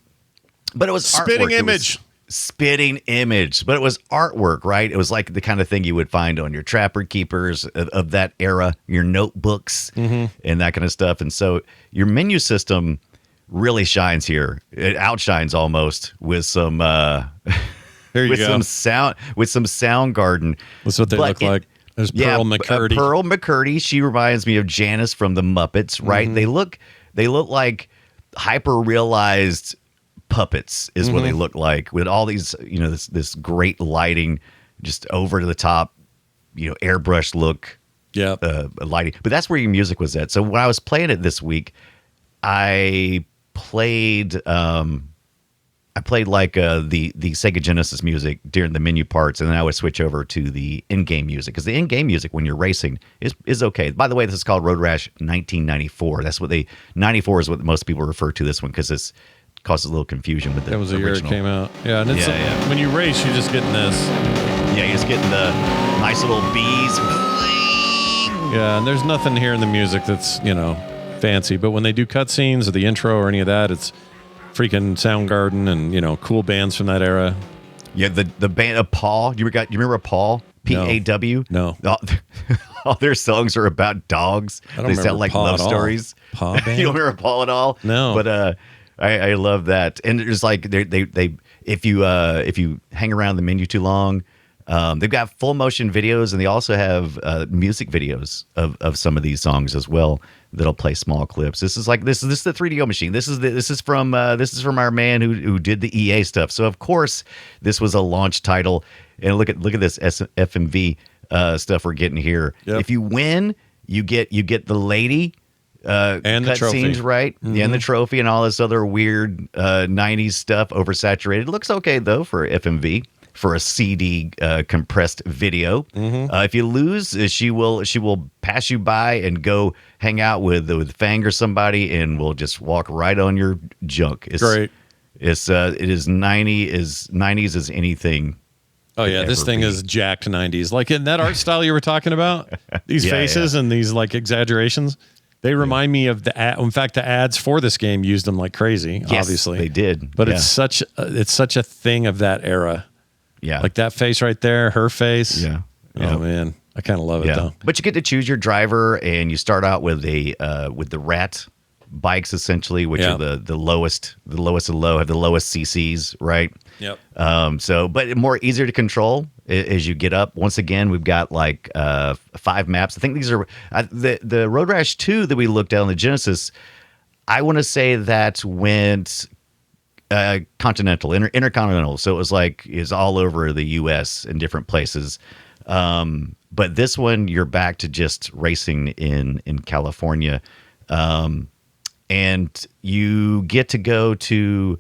S3: But it was
S2: Spitting
S3: artwork.
S2: Image.
S3: Spitting Image, but it was artwork, right? It was like the kind of thing you would find on your Trapper Keepers of that era, your notebooks, and that kind of stuff. And so your menu system really shines here. It outshines almost with some some Soundgarden.
S2: That's what they look like. There's Pearl McCurdy.
S3: Pearl McCurdy. She reminds me of Janice from the Muppets, right? They look like hyper realized puppets is what they look like, with all these, this great lighting, just over the top, airbrush look, lighting. But that's where your music was at. So when I was playing it this week, I played like the Sega Genesis music during the menu parts, and then I would switch over to the in-game music, because the in-game music when you're racing is okay. By the way, this is called Road Rash 1994. 94 is what most people refer to this one, because it's causes a little confusion with the
S2: That was the
S3: original.
S2: year it came out. Yeah, and when you race, you're just getting this.
S3: Yeah, you're just getting the nice little bees.
S2: Yeah, and there's nothing here in the music that's, fancy. But when they do cutscenes or the intro or any of that, it's freaking Soundgarden and, cool bands from that era.
S3: Yeah, the band of Paul. You remember Paul? P-A-W?
S2: No.
S3: All their songs are about dogs. They sound like
S2: Paul
S3: love stories.
S2: Paul band?
S3: You don't remember Paul at all?
S2: No.
S3: But I love that. And it's like they if you hang around the menu too long, they've got full motion videos, and they also have music videos of some of these songs as well that'll play small clips. This is the 3DO machine. This is from our man who did the EA stuff. So of course this was a launch title. And look at this FMV stuff we're getting here. Yep. If you win, you get the lady.
S2: And the trophy,
S3: scenes, right? Yeah, and the trophy and all this other weird 90s stuff, oversaturated. It looks okay though for FMV, for a CD compressed video. If you lose, she will pass you by and go hang out with Fang or somebody, and will just walk right on your junk. It's
S2: great.
S3: It is 90s as anything.
S2: Oh yeah, this thing is jacked 90s. Like in that art style you were talking about, these faces and these like exaggerations. They remind me of the ad. In fact, the ads for this game used them like crazy. Yes, obviously
S3: they did.
S2: But it's such a thing of that era. Yeah, like that face right there, her face.
S3: Yeah.
S2: Oh man, I kind of love it though.
S3: But you get to choose your driver, and you start out with the rat bikes essentially, which are the lowest of the low, have the lowest CCs, right?
S2: Yep.
S3: But more easier to control as you get up. Once again, we've got like 5 maps. I think these are the Road Rash 2 that we looked at on the Genesis. I want to say that went continental, intercontinental. So it was is all over the U.S. in different places. But this one, you're back to just racing in California. And you get to go to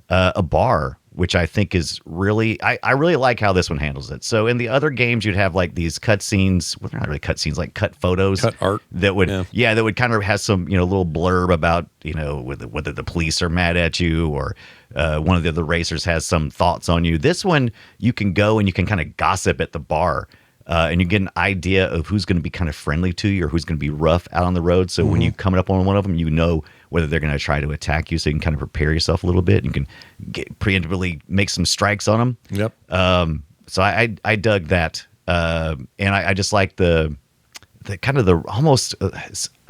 S3: a bar, which I think is really, I really like how this one handles it. So in the other games, you'd have like these cutscenes, well, they're not really cutscenes, like cut photos,
S2: cut art
S3: that would, that would kind of have some, little blurb about, whether the police are mad at you or one of the other racers has some thoughts on you. This one, you can go and you can kind of gossip at the bar. And you get an idea of who's going to be kind of friendly to you or who's going to be rough out on the road. So when you come up on one of them, you know whether they're going to try to attack you. So you can kind of prepare yourself a little bit. You can preemptively make some strikes on them.
S2: Yep.
S3: So I dug that. And I just like the kind of the almost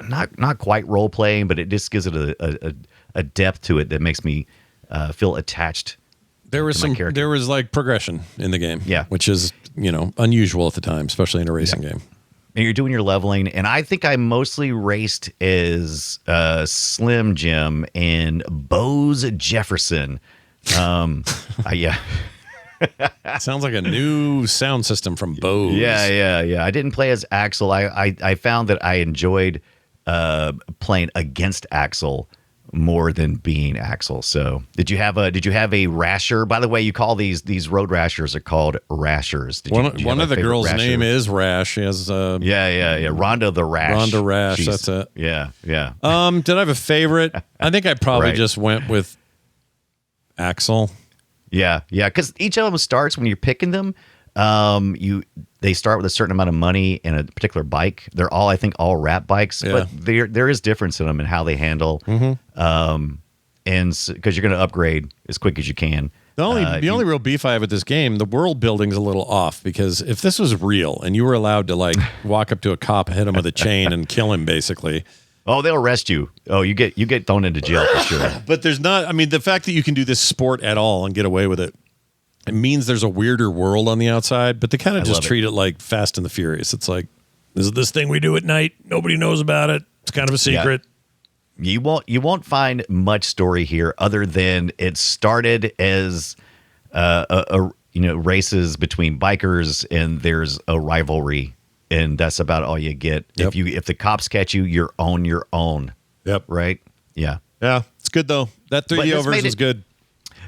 S3: not quite role playing, but it just gives it a depth to it that makes me feel attached.
S2: There was like progression in the game, which is unusual at the time, especially in a racing game.
S3: and you're doing your leveling. And I think I mostly raced as Slim Jim and Bose Jefferson. Yeah.
S2: Sounds like a new sound system from Bose.
S3: Yeah. I didn't play as Axel. I found that I enjoyed playing against Axel more than being Axel. So did you have a rasher? By the way, you call these road rashers are called rashers.
S2: One of the girls' rasher? Name is Rash. She has
S3: yeah. Rhonda the Rash.
S2: Rhonda Rash. That's it.
S3: Yeah.
S2: Did I have a favorite? I think I probably just went with Axel.
S3: Yeah. Because each of them starts when you're picking them. They start with a certain amount of money and a particular bike. They're all, I think, all wrap bikes, but there is difference in them and how they handle. And because you're going to upgrade as quick as you can.
S2: The only real beef I have with this game, the world building's a little off, because if this was real and you were allowed to like walk up to a cop, hit him with a chain, and kill him, basically.
S3: Oh, they'll arrest you. Oh, you get thrown into jail for sure.
S2: But there's not. I mean, the fact that you can do this sport at all and get away with it. It means there's a weirder world on the outside, but they kind of just treat it like Fast and the Furious. It's like, this is this thing we do at night. Nobody knows about it. It's kind of a secret.
S3: Yeah. You won't find much story here other than it started as races between bikers, and there's a rivalry, and that's about all you get.
S2: Yep.
S3: If the cops catch you, you're on your own.
S2: Yep.
S3: Right. Yeah.
S2: Yeah. It's good though. That 3DO version is good.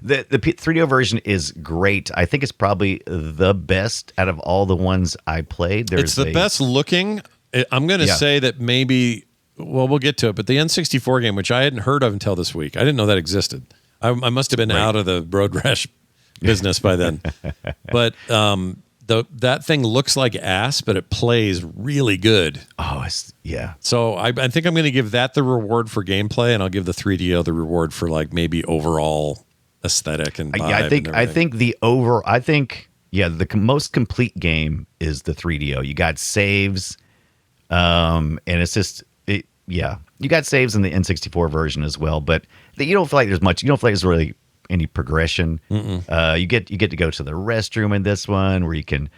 S3: The 3DO version is great. I think it's probably the best out of all the ones I played.
S2: It's the best looking. I'm going to say that maybe, well, we'll get to it, but the N64 game, which I hadn't heard of until this week, I didn't know that existed. I must have been out of the Road Rash business by then. But that thing looks like ass, but it plays really good.
S3: Oh, yeah.
S2: So I think I'm going to give that the reward for gameplay, and I'll give the 3DO the reward for like maybe overall aesthetic and vibe.
S3: I think the most complete game is the 3DO. You got saves, and it's just you got saves in the N64 version as well, but you don't feel like there's much. You don't feel like there's really any progression. You get to go to the restroom in this one, where you can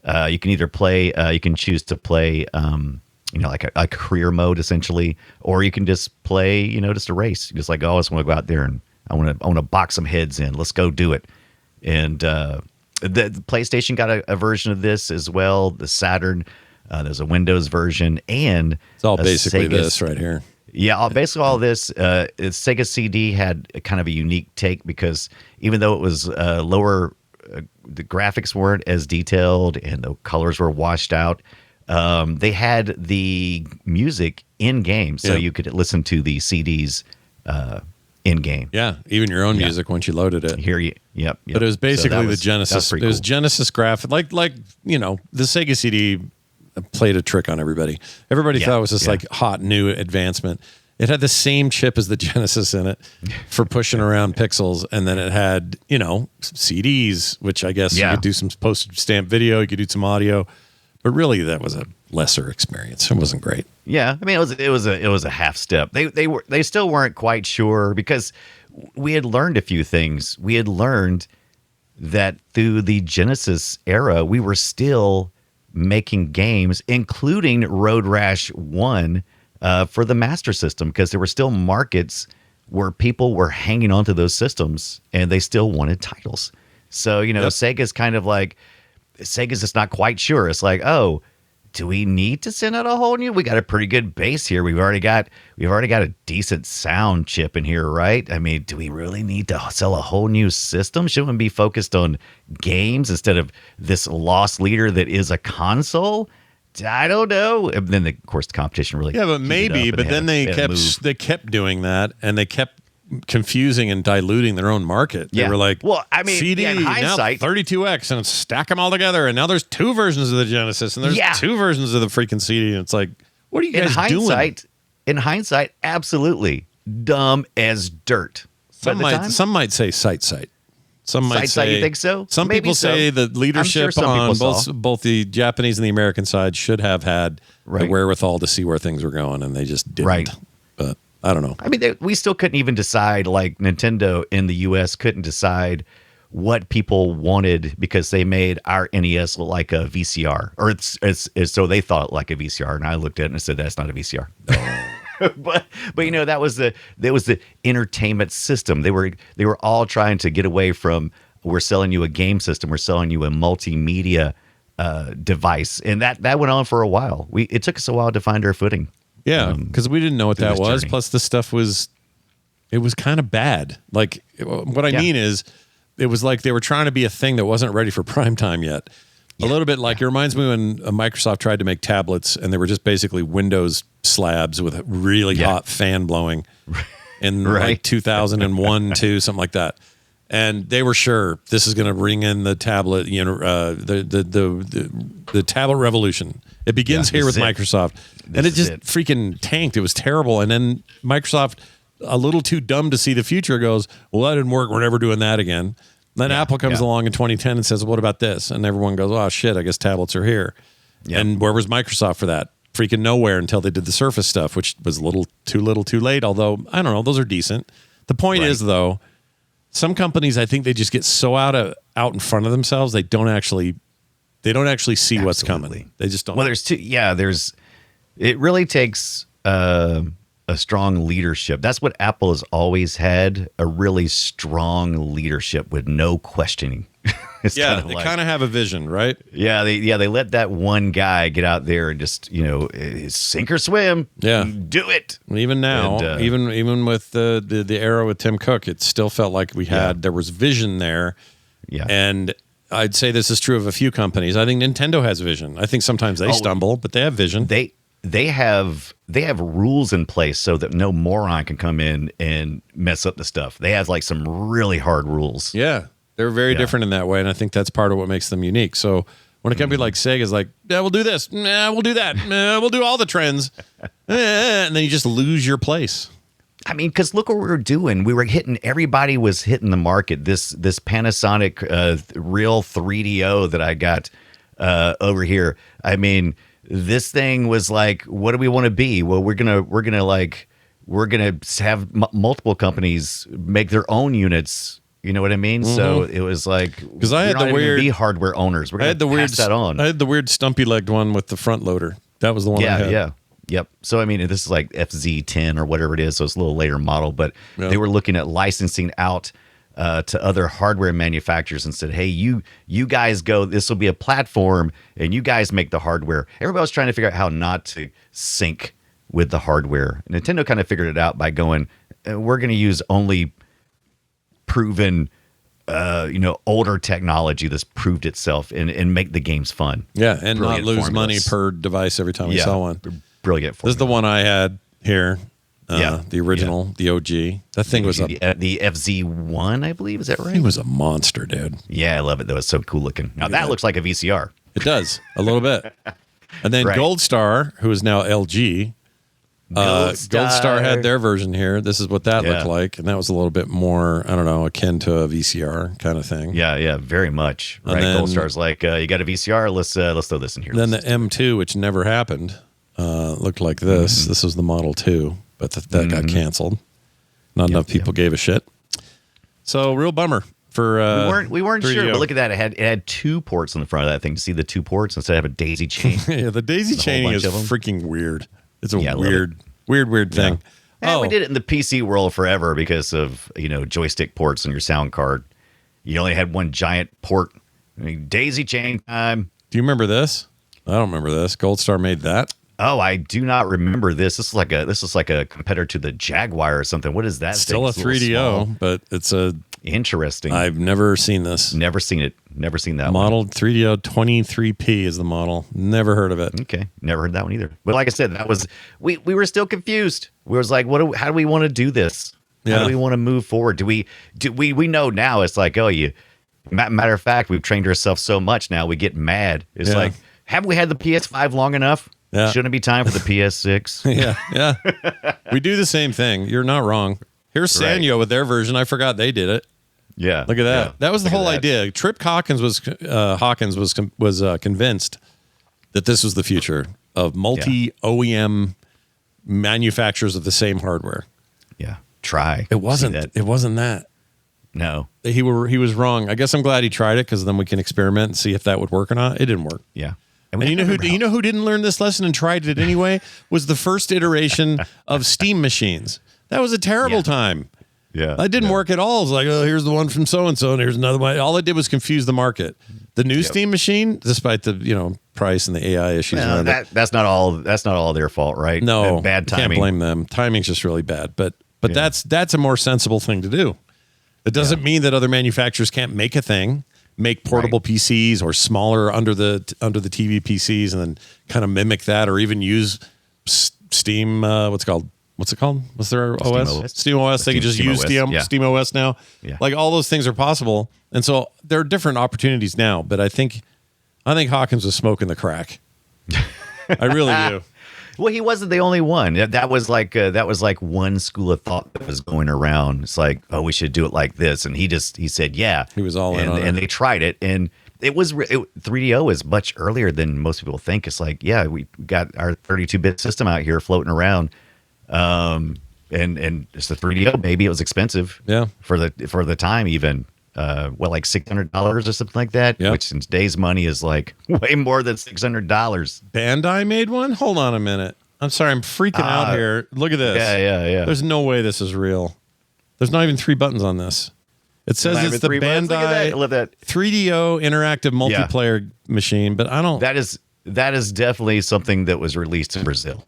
S3: either play, you can choose to play, like a career mode essentially, or you can just play, just a race. You're just like, oh, I just want to go out there and I want to box some heads in. Let's go do it. And the PlayStation got a version of this as well. The Saturn, there's a Windows version, and
S2: it's all basically this right here.
S3: Yeah, basically all this. Sega CD had kind of a unique take, because even though it was lower, the graphics weren't as detailed and the colors were washed out. They had the music in game, so you could listen to the CDs in game.
S2: Yeah, even your own music once you loaded it.
S3: Yep.
S2: But it was basically the Genesis. It was Genesis graphic, like the Sega CD played a trick on everybody. Everybody thought it was this like hot new advancement. It had the same chip as the Genesis in it for pushing around pixels, and then it had CDs, which I guess you could do some postage stamp video, you could do some audio, but really that was a lesser experience. It wasn't great.
S3: Yeah, I mean it was a half step. They still weren't quite sure, because we had learned a few things. We had learned that through the Genesis era, we were still making games, including Road Rash 1 for the Master System, because there were still markets where people were hanging onto those systems and they still wanted titles. So, Sega's kind of like, Sega's just not quite sure. It's like, oh, do we need to send out a whole new? We got a pretty good base here. We've already got a decent sound chip in here, right? I mean, do we really need to sell a whole new system? Shouldn't we be focused on games instead of this lost leader that is a console? I don't know. And then, of course, the competition really.
S2: Yeah, but maybe. But then they kept doing that, and they kept confusing and diluting their own market. They were like,
S3: well, I mean,
S2: CD,
S3: in hindsight,
S2: now 32X, and stack them all together, and now there's two versions of the Genesis, and there's two versions of the freaking CD, and it's like, what are you guys doing?
S3: In hindsight, absolutely dumb as dirt.
S2: Some might say sight. Some might say,
S3: you think so?
S2: Some
S3: Maybe
S2: people say the leadership on both the Japanese and the American side should have had the wherewithal to see where things were going, and they just didn't.
S3: Right.
S2: But I don't know.
S3: I mean, we still couldn't even decide, like Nintendo in the U.S. couldn't decide what people wanted because they made our NES look like a VCR, or it's so they thought like a VCR, and I looked at it and said that's not a VCR. but that was the entertainment system. They were all trying to get away from, we're selling you a game system, we're selling you a multimedia device, and that went on for a while. It took us a while to find our footing.
S2: Yeah, because we didn't know what that was.
S3: Journey.
S2: Plus, the stuff was kind of bad. Like, what I mean is, it was like they were trying to be a thing that wasn't ready for prime time yet. A little bit like, it reminds me when Microsoft tried to make tablets, and they were just basically Windows slabs with a really hot fan blowing in like 2001, 2, something like that. And they were sure this is going to bring in the tablet, the tablet revolution. It begins here with Microsoft, and it just freaking tanked. It was terrible. And then Microsoft, a little too dumb to see the future, goes, well, that didn't work. We're never doing that again. Then Apple comes along in 2010 and says, well, what about this? And everyone goes, oh, shit, I guess tablets are here. Yep. And where was Microsoft for that? Freaking nowhere until they did the Surface stuff, which was a little too late. Although, I don't know, those are decent. The point is, though, some companies, I think they just get so out in front of themselves, they don't actually see what's coming. They just don't.
S3: Well, it really takes a strong leadership. That's what Apple has always had, a really strong leadership with no questioning.
S2: They kind of have a vision, right?
S3: Yeah, they let that one guy get out there and just, sink or swim.
S2: Yeah.
S3: Do it.
S2: Even now, and, even with the era with Tim Cook, it still felt like there was vision there. Yeah. And I'd say this is true of a few companies. I think Nintendo has vision. I think sometimes they stumble, but they have vision.
S3: They have rules in place so that no moron can come in and mess up the stuff. They have like some really hard rules.
S2: Yeah. They're very different in that way, and I think that's part of what makes them unique. So when a company like Sega is like, yeah, we'll do this, we'll do that, we'll do all the trends, and then you just lose your place.
S3: I mean, because look what we were doing. We were everybody was hitting the market. This Panasonic Real 3DO that I got over here. I mean, this thing was like, what do we want to be? Well, we're gonna have multiple companies make their own units. You know what I mean? Mm-hmm. So it was like, because
S2: I had the weird
S3: be hardware owners. We're going to pass that on.
S2: I had the weird stumpy legged one with the front loader. That was the one I had.
S3: Yeah. Yep. So, I mean, this is like FZ10 or whatever it is. So it's a little later model, but they were looking at licensing out to other hardware manufacturers and said, hey, you guys go, this will be a platform and you guys make the hardware. Everybody was trying to figure out how not to sync with the hardware. Nintendo kind of figured it out by going, we're going to use only proven older technology that's proved itself and make the games fun.
S2: Yeah, and brilliant not lose money per device every time we sell one.
S3: Brilliant formula.
S2: This is the one I had here. The original, the OG. That thing was
S3: the FZ1, I believe. Is that right?
S2: It was a monster, dude.
S3: Yeah, I love it though. It's so cool looking. Now that looks like a VCR.
S2: It does a little bit. And then Gold Star, who is now LG. Gold Star had their version here. This is what that looked like, and that was a little bit more, I don't know, akin to a VCR kind of thing.
S3: Yeah, very much. And right, then, Gold Star's like, you got a VCR? Let's throw this in here.
S2: Then the M2, which never happened, looked like this. Mm-hmm. This was the Model 2, but that got canceled. Not enough people gave a shit. So real bummer for
S3: we weren't
S2: 3DO.
S3: sure, but look at that. It had 2 ports on the front of that thing. To see the 2 ports instead of a daisy chain.
S2: Yeah, the daisy chaining is freaking weird. It's a weird thing.
S3: We did it in the PC world forever because of, joystick ports on your sound card. You only had one giant port. I mean, daisy chain time.
S2: Do you remember this? I don't remember this. Gold Star made that.
S3: Oh, I do not remember this. This is like a competitor to the Jaguar or something. What is that?
S2: Still a 3DO, but it's
S3: interesting.
S2: I've never seen this.
S3: Never seen it. Never seen that
S2: model. 3DO 23P is the model. Never heard of it.
S3: Okay, never heard that one either. But like I said, that was we were still confused. We was like, how do we want to do this? How do we want to move forward? Do we know now? It's like, matter of fact, we've trained ourselves so much now. We get mad. It's like, haven't we had the PS5 long enough? Yeah. Shouldn't it be time for the PS6?
S2: Yeah. We do the same thing. You're not wrong. Here's Sanyo with their version. I forgot they did it.
S3: Yeah.
S2: Look at that. Yeah. That was the whole idea. Trip Hawkins was convinced that this was the future of multi-OEM manufacturers of the same hardware.
S3: Yeah. Try.
S2: It wasn't that.
S3: No.
S2: He was wrong. I guess I'm glad he tried it because then we can experiment and see if that would work or not. It didn't work.
S3: Yeah.
S2: And you know who didn't learn this lesson and tried it anyway was the first iteration of steam machines. That was a terrible time.
S3: Yeah.
S2: That didn't work at all. It's like, oh, here's the one from so-and-so, and here's another one. All it did was confuse the market. The new steam machine, despite the price and the AI issues.
S3: Well, that's not all their fault, right?
S2: No,
S3: bad timing.
S2: Can't blame them. Timing's just really bad. But that's a more sensible thing to do. It doesn't mean that other manufacturers can't make a thing, make portable PCs or smaller under the TV PCs, and then kind of mimic that, or even use Steam. What's it called? What's their OS? Steam OS. They can just use Steam OS now.
S3: Yeah.
S2: Like all those things are possible, and so there are different opportunities now. But I think Hawkins was smoking the crack. I really do.
S3: Well, he wasn't the only one. That was like one school of thought that was going around. It's like, oh, we should do it like this, and he said, yeah.
S2: He was all in on it.
S3: And they tried it, and 3DO is much earlier than most people think. It's like, yeah, we got our 32-bit system out here floating around, and it's the 3DO. Maybe it was expensive, for the time even. Like $600 or something like that, which in today's money is like way more than $600.
S2: Bandai made one? Hold on a minute. I'm sorry, I'm freaking out here. Look at this.
S3: Yeah.
S2: There's no way this is real. There's not even 3 buttons on this. It says it's the Bandai 3DO interactive multiplayer machine, but I don't.
S3: That is definitely something that was released in Brazil.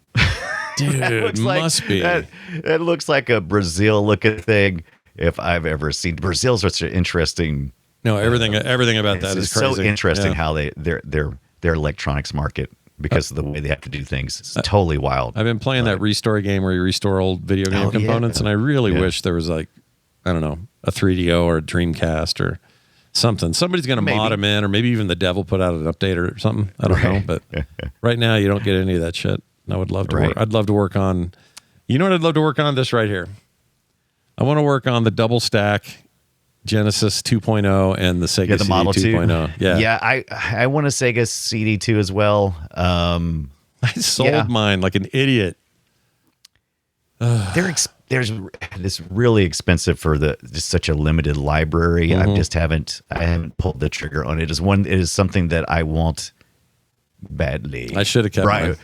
S2: Dude, must be.
S3: That looks like a Brazil looking thing. If I've ever seen. Brazil's such an interesting.
S2: No, everything about that is crazy.
S3: So interesting how their electronics market, because of the way they have to do things. It's totally wild.
S2: I've been playing that Restore game where you restore old video game components, and I really wish there was like, I don't know, a 3DO or a Dreamcast or something. Somebody's going to mod them in, or maybe even the devil put out an update or something. I don't know, but right now you don't get any of that shit. I would love to work. I'd love to work on. You know what I'd love to work on? This right here. I want to work on the double stack Genesis 2.0 and the Sega
S3: the
S2: CD
S3: Model
S2: 2.0.
S3: Yeah, I want a Sega CD2 as well.
S2: I sold mine like an idiot.
S3: There's this really expensive for just such a limited library. I haven't pulled the trigger on it. It is something that I want badly.
S2: I should have kept mine.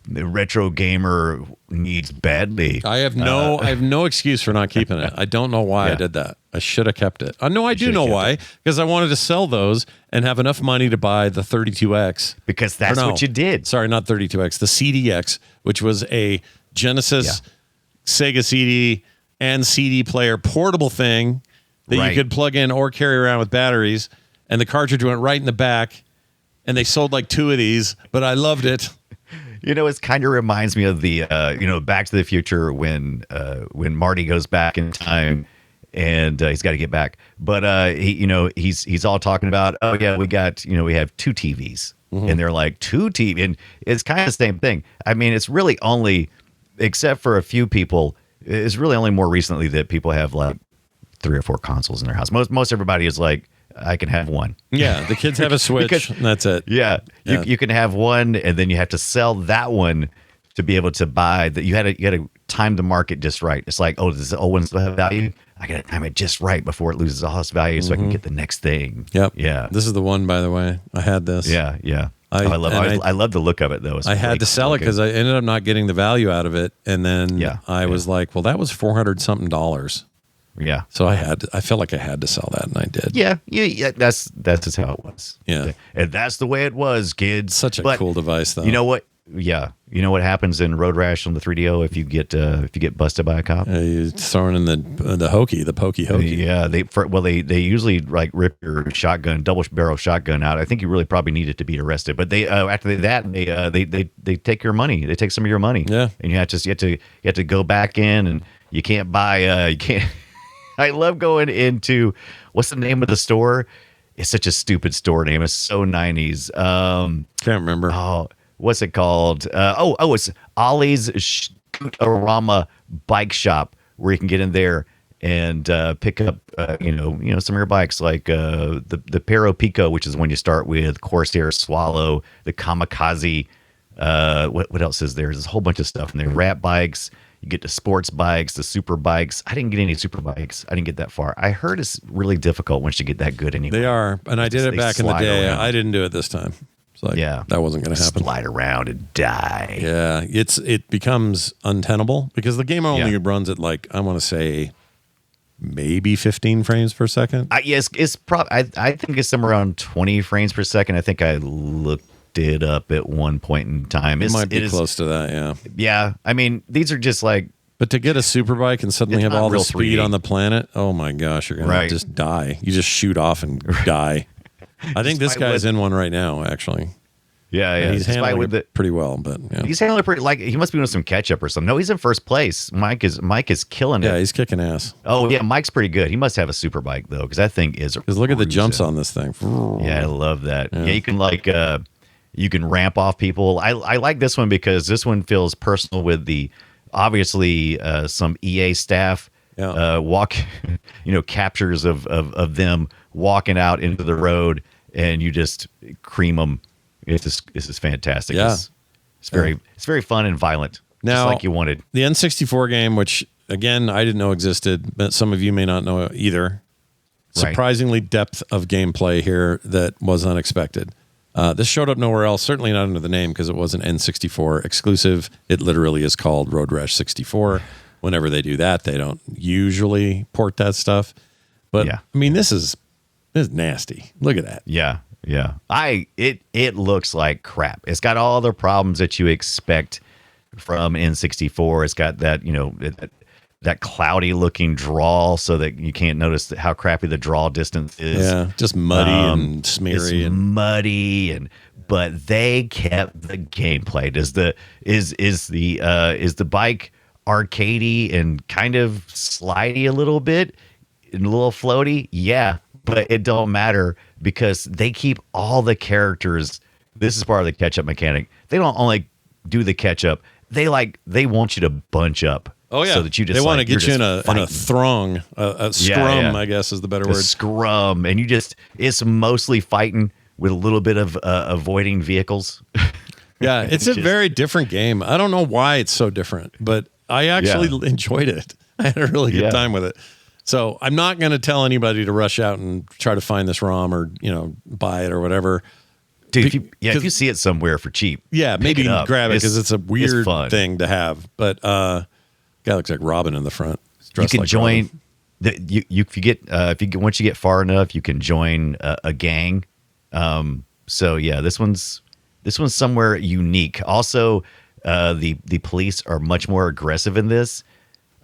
S3: The retro gamer needs badly.
S2: I have no excuse for not keeping it. I don't know why I did that. I should have kept it. No, I do know why. Because I wanted to sell those and have enough money to buy the 32X.
S3: Because that's what you did.
S2: Sorry, not 32X. The CDX, which was a Genesis, Sega CD, and CD player portable thing that you could plug in or carry around with batteries. And the cartridge went right in the back. And they sold like 2 of these, but I loved it.
S3: It kind of reminds me of the, Back to the Future when Marty goes back in time and he's got to get back. But, he's all talking about, oh, yeah, we have 2 TVs. Mm-hmm. And they're like, 2 TV. And it's kind of the same thing. I mean, it's really only, except for a few people, it's really only more recently that people have like 3 or 4 consoles in their house. Most everybody is like, I can have one.
S2: Yeah, the kids have a Switch, and that's it.
S3: Yeah, you can have one, and then you have to sell that one to be able to buy that. You had to time the market just right. It's like, oh, does the old one still have value? I got to time it just right before it loses all its value, so I can get the next thing.
S2: Yep.
S3: Yeah.
S2: This is the one, by the way. I had this.
S3: Yeah. I love the look of it though.
S2: I had to sell it because I ended up not getting the value out of it, and then I was like, well, that was $400 something.
S3: Yeah.
S2: So I felt like I had to sell that, and I did.
S3: Yeah. That's just how it was.
S2: Yeah.
S3: And that's the way it was, kids.
S2: Such a cool device, though.
S3: You know what? Yeah. You know what happens in Road Rash on the 3DO if you get busted by a cop?
S2: You thrown in the pokey hokey.
S3: Yeah. They usually like rip your shotgun, double barrel shotgun out. I think you really probably need it to be arrested. But they after that they take your money. They take some of your money.
S2: Yeah.
S3: And you have to go back in, and you can't buy. You can't. I love going into, what's the name of the store? It's such a stupid store name. It's so 90s.
S2: Can't remember.
S3: Oh, what's it called? It's Ollie's Scootorama Bike Shop, where you can get in there and pick up, some of your bikes, like the Pero Pico, which is when you start with, Corsair Swallow, the Kamikaze. What else is there? There's a whole bunch of stuff in there. Rat bikes. You get the sports bikes, the super bikes. I didn't get any super bikes. I didn't get that far. I heard it's really difficult once you get that good anyway.
S2: They are, and I did it back in the day.
S3: Around.
S2: I didn't do it this time. It's like, that wasn't going to happen.
S3: Slide around and die.
S2: Yeah, it becomes untenable because the game only runs at like, I want to say maybe 15 frames per second.
S3: It's probably. I think it's somewhere around 20 frames per second. I think I looked it up at one point in time.
S2: It might be close to that. Yeah.
S3: Yeah. I mean, these are just like.
S2: But to get a super bike and suddenly have all the speed
S3: 3D.
S2: on the planet, oh my gosh, you're gonna just die. You just shoot off and die. I think this guy's in one right now, actually.
S3: Yeah,
S2: and he's handling it pretty well, but
S3: he's handling it pretty. Like he must be doing some catch up or something. No, he's in first place. Mike is killing it.
S2: Yeah, he's kicking ass.
S3: Oh yeah, Mike's pretty good. He must have a super bike though, because that thing is.
S2: Because look at the jumps on this thing.
S3: Yeah, I love that. Yeah, you can you can ramp off people. I like this one because this one feels personal with the obviously some EA staff captures of them walking out into the road and you just cream them. It's just fantastic.
S2: Yeah.
S3: It's very fun and violent.
S2: Now,
S3: just like you wanted.
S2: The N64 game, which again I didn't know existed, but some of you may not know either. Surprisingly depth of gameplay here that was unexpected. This showed up nowhere else, certainly not under the name because it was an N64 exclusive. It literally is called Road Rash 64. Whenever they do that, they don't usually port that stuff. But I mean, this is nasty. Look at that.
S3: Yeah. Yeah. It looks like crap. It's got all the problems that you expect from N64. It's got that, that cloudy looking draw so that you can't notice how crappy the draw distance is.
S2: Yeah, just muddy and smeary
S3: and muddy but they kept the gameplay. Is the bike arcadey and kind of slidey a little bit and a little floaty? Yeah, but it don't matter because they keep all the characters. This is part of the catch-up mechanic. They don't only do the catch-up. They want you to bunch up.
S2: Oh yeah,
S3: so that you just
S2: they want to get you in a throng, a scrum. I guess is the better word.
S3: Scrum, and it's mostly fighting with a little bit of avoiding vehicles.
S2: Yeah, it's a very different game. I don't know why it's so different, but I actually enjoyed it. I had a really good time with it. So I'm not going to tell anybody to rush out and try to find this ROM or buy it or whatever.
S3: Dude, if you see it somewhere for cheap,
S2: maybe grab it because it's a weird thing to have. But guy looks like Robin in the front.
S3: You can join. Once you get far enough, you can join a gang. So yeah, this one's somewhere unique. Also, the police are much more aggressive in this,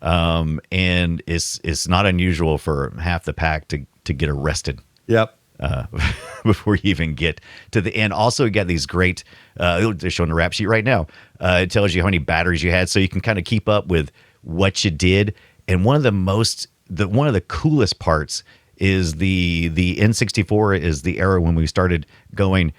S3: and it's not unusual for half the pack to get arrested.
S2: Yep.
S3: Before you even get to the end. Also, you got these great. They're showing the rap sheet right now. It tells you how many batteries you had, so you can kind of keep up with what you did. And one of the coolest parts is the N64 is the era when we started going,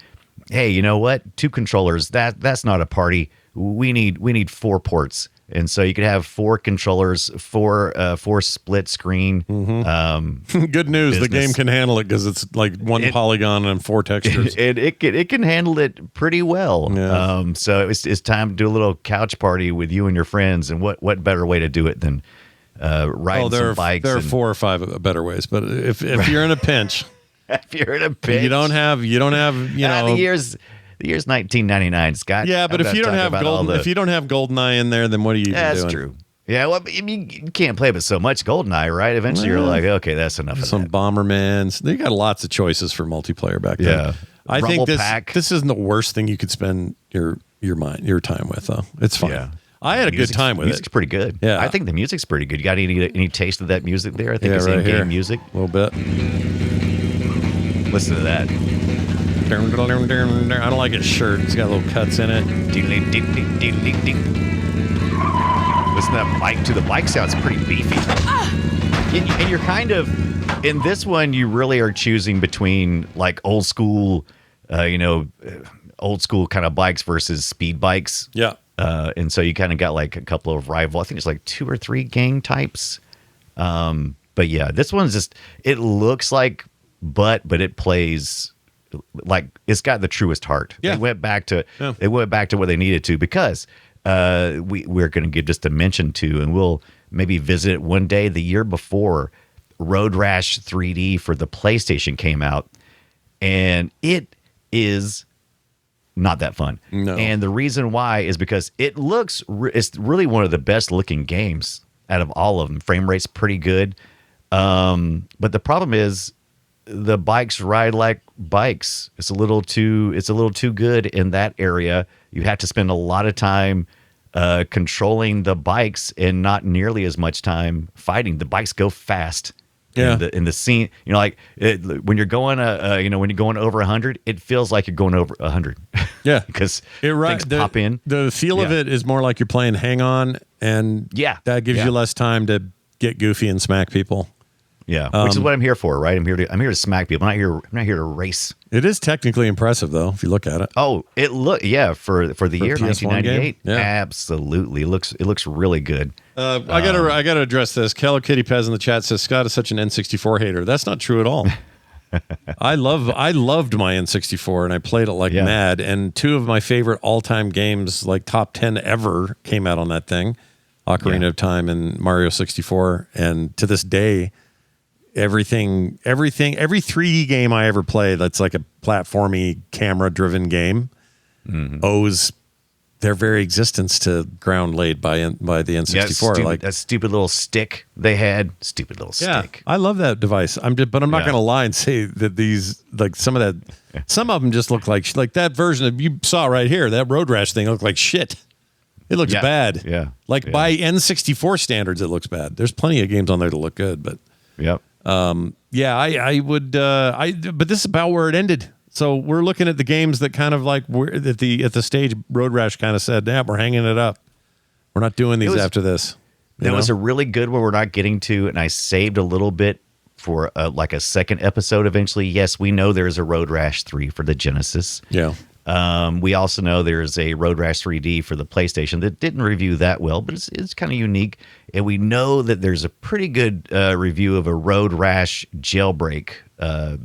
S3: hey, you know what? 2 controllers, that's not a party. We need 4 ports. And so you could have 4 controllers, 4 split screen.
S2: Mm-hmm. Good news, the game can handle it because it's like one polygon and 4 textures.
S3: It can handle it pretty well.
S2: Yeah.
S3: So it's time to do a little couch party with you and your friends. And what better way to do it than riding some bikes?
S2: There are 4 or 5 better ways, but if you're in a pinch, you don't have
S3: the year's 1999, Scott.
S2: Yeah, but if you don't have GoldenEye in there, then what are you even doing?
S3: That's true. Yeah, well, I mean, you can't play with so much GoldenEye, right? Eventually, you're like, okay, that's enough.
S2: Some Bombermans. They got lots of choices for multiplayer back then.
S3: Yeah,
S2: I think this isn't the worst thing you could spend your time with, though. It's fine. Yeah. I had a good time with it.
S3: Music's pretty good.
S2: Yeah,
S3: I think the music's pretty good. You got any taste of that music there? I think it's
S2: right
S3: in-game
S2: here.
S3: music.
S2: A little bit.
S3: Listen to that.
S2: I don't like his shirt. It's got little cuts in it.
S3: Listen to that bike, too. The bike sounds pretty beefy. And you're kind of, in this one, you really are choosing between like old school kind of bikes versus speed bikes.
S2: Yeah.
S3: And so you kind of got like a couple of rival, I think it's like 2 or 3 gang types. But yeah, this one's just, it looks like but it plays like it's got the truest heart.
S2: Yeah.
S3: They went back to what they needed to because we're going to give just a mention to, and we'll maybe visit it one day. The year before, Road Rash 3D for the PlayStation came out, and it is not that fun.
S2: No.
S3: And the reason why is because it's really one of the best looking games out of all of them. Frame rate's pretty good. But the problem is the bikes ride like bikes. It's a little too good in that area. You have to spend a lot of time controlling the bikes and not nearly as much time fighting. The bikes go fast.
S2: Yeah.
S3: In the scene, when you're going when you're going over 100, it feels like you're going over 100.
S2: Yeah.
S3: Because things pop in.
S2: The feel of it is more like you're playing Hang On, and that gives you less time to get goofy and smack people.
S3: Yeah, which is what I'm here for, right? I'm here to smack people. I'm not here to race.
S2: It is technically impressive, though, if you look at it.
S3: Oh, for the year
S2: PS1
S3: 1998,
S2: game? Yeah.
S3: Absolutely. It looks really good.
S2: I gotta address this. Hello Kitty Pez in the chat says Scott is such an N64 hater. That's not true at all. I loved my N64 and I played it like mad. And two of my favorite all-time games, like top 10 ever, came out on that thing: Ocarina of Time and Mario 64. And to this day, every 3D game I ever played that's like a platformy camera-driven game owes their very existence to ground laid by the N64.
S3: Yeah, that stupid little stick they had. Stupid little stick.
S2: I love that device. I'm not going to lie and say that these, like some of them just look like that version of you saw right here. That Road Rash thing looked like shit. It looks bad.
S3: Yeah.
S2: By N64 standards, it looks bad. There's plenty of games on there to look good, but
S3: yep.
S2: I would. But this is about where it ended. So we're looking at the games that kind of like we're at the stage Road Rash kind of said, "Yeah, we're hanging it up. We're not doing these after this."
S3: There was a really good one we're not getting to, and I saved a little bit for like a second episode eventually. Yes, we know there's a Road Rash 3 for the Genesis.
S2: Yeah.
S3: We also know there's a Road Rash 3D for the PlayStation that didn't review that well, but it's kind of unique. And we know that there's a pretty good review of a Road Rash Jailbreak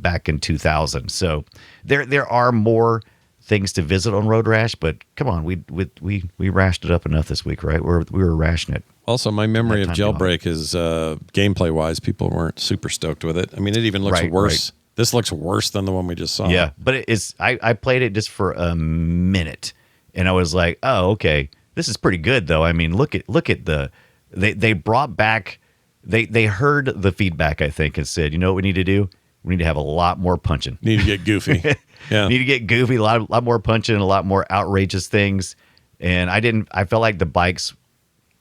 S3: back in 2000. So there are more things to visit on Road Rash, but come on, we rashed it up enough this week, right? We were rashing it.
S2: Also, my memory of Jailbreak is gameplay wise, people weren't super stoked with it. I mean, it even looks worse. Right. This looks worse than the one we just saw.
S3: Yeah, but it is. I played it just for a minute, and I was like, "Oh, okay, this is pretty good, though." I mean, look at the they brought back. They heard the feedback, I think, and said, "You know what we need to do? We need to have a lot more punching.
S2: Need to get goofy. Yeah,
S3: need to get goofy. A lot more punching, a lot more outrageous things." And I felt like the bikes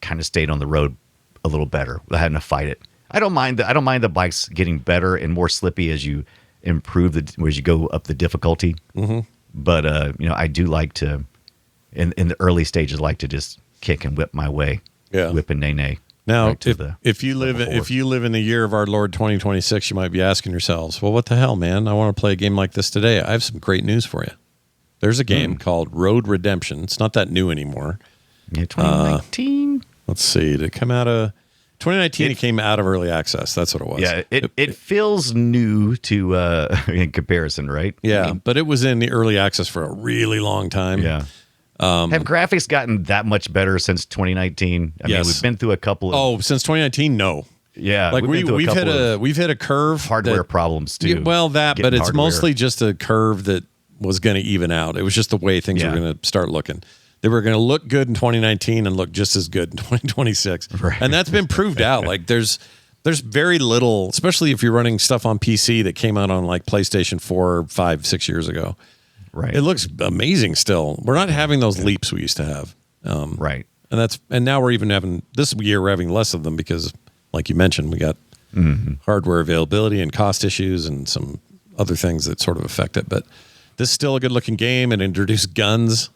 S3: kind of stayed on the road a little better without having to fight it. I don't mind the bikes getting better and more slippy as you improve as you go up the difficulty. Mm-hmm. But I do like to in the early stages like to just kick and whip my way. Yeah, whip and nay.
S2: Now, right if you live in the year of our Lord 2026, you might be asking yourselves, well, what the hell, man? I want to play a game like this today. I have some great news for you. There's a game called Road Redemption. It's not that new anymore.
S3: Yeah, 2019.
S2: Let's see. Did it come out of 2019? It came out of early access. That's what it was.
S3: Yeah, it feels new to in comparison, right?
S2: Yeah, but it was in the early access for a really long time.
S3: Yeah. Have graphics gotten that much better since 2019? I mean, we've been through a couple of...
S2: since 2019, no.
S3: Yeah,
S2: like we've hit a curve.
S3: Hardware problems too.
S2: But it's mostly just a curve that was going to even out. It was just the way things were going to start looking. They were going to look good in 2019 and look just as good in 2026. Right. And that's been proved out. Like there's very little, especially if you're running stuff on PC that came out on like PlayStation 4, 5, 6 years ago. Right. It looks amazing still. We're not having those leaps we used to have.
S3: Right.
S2: And now we're even having, this year we're having less of them because, like you mentioned, we got hardware availability and cost issues and some other things that sort of affect it. But this is still a good-looking game. It introduced guns.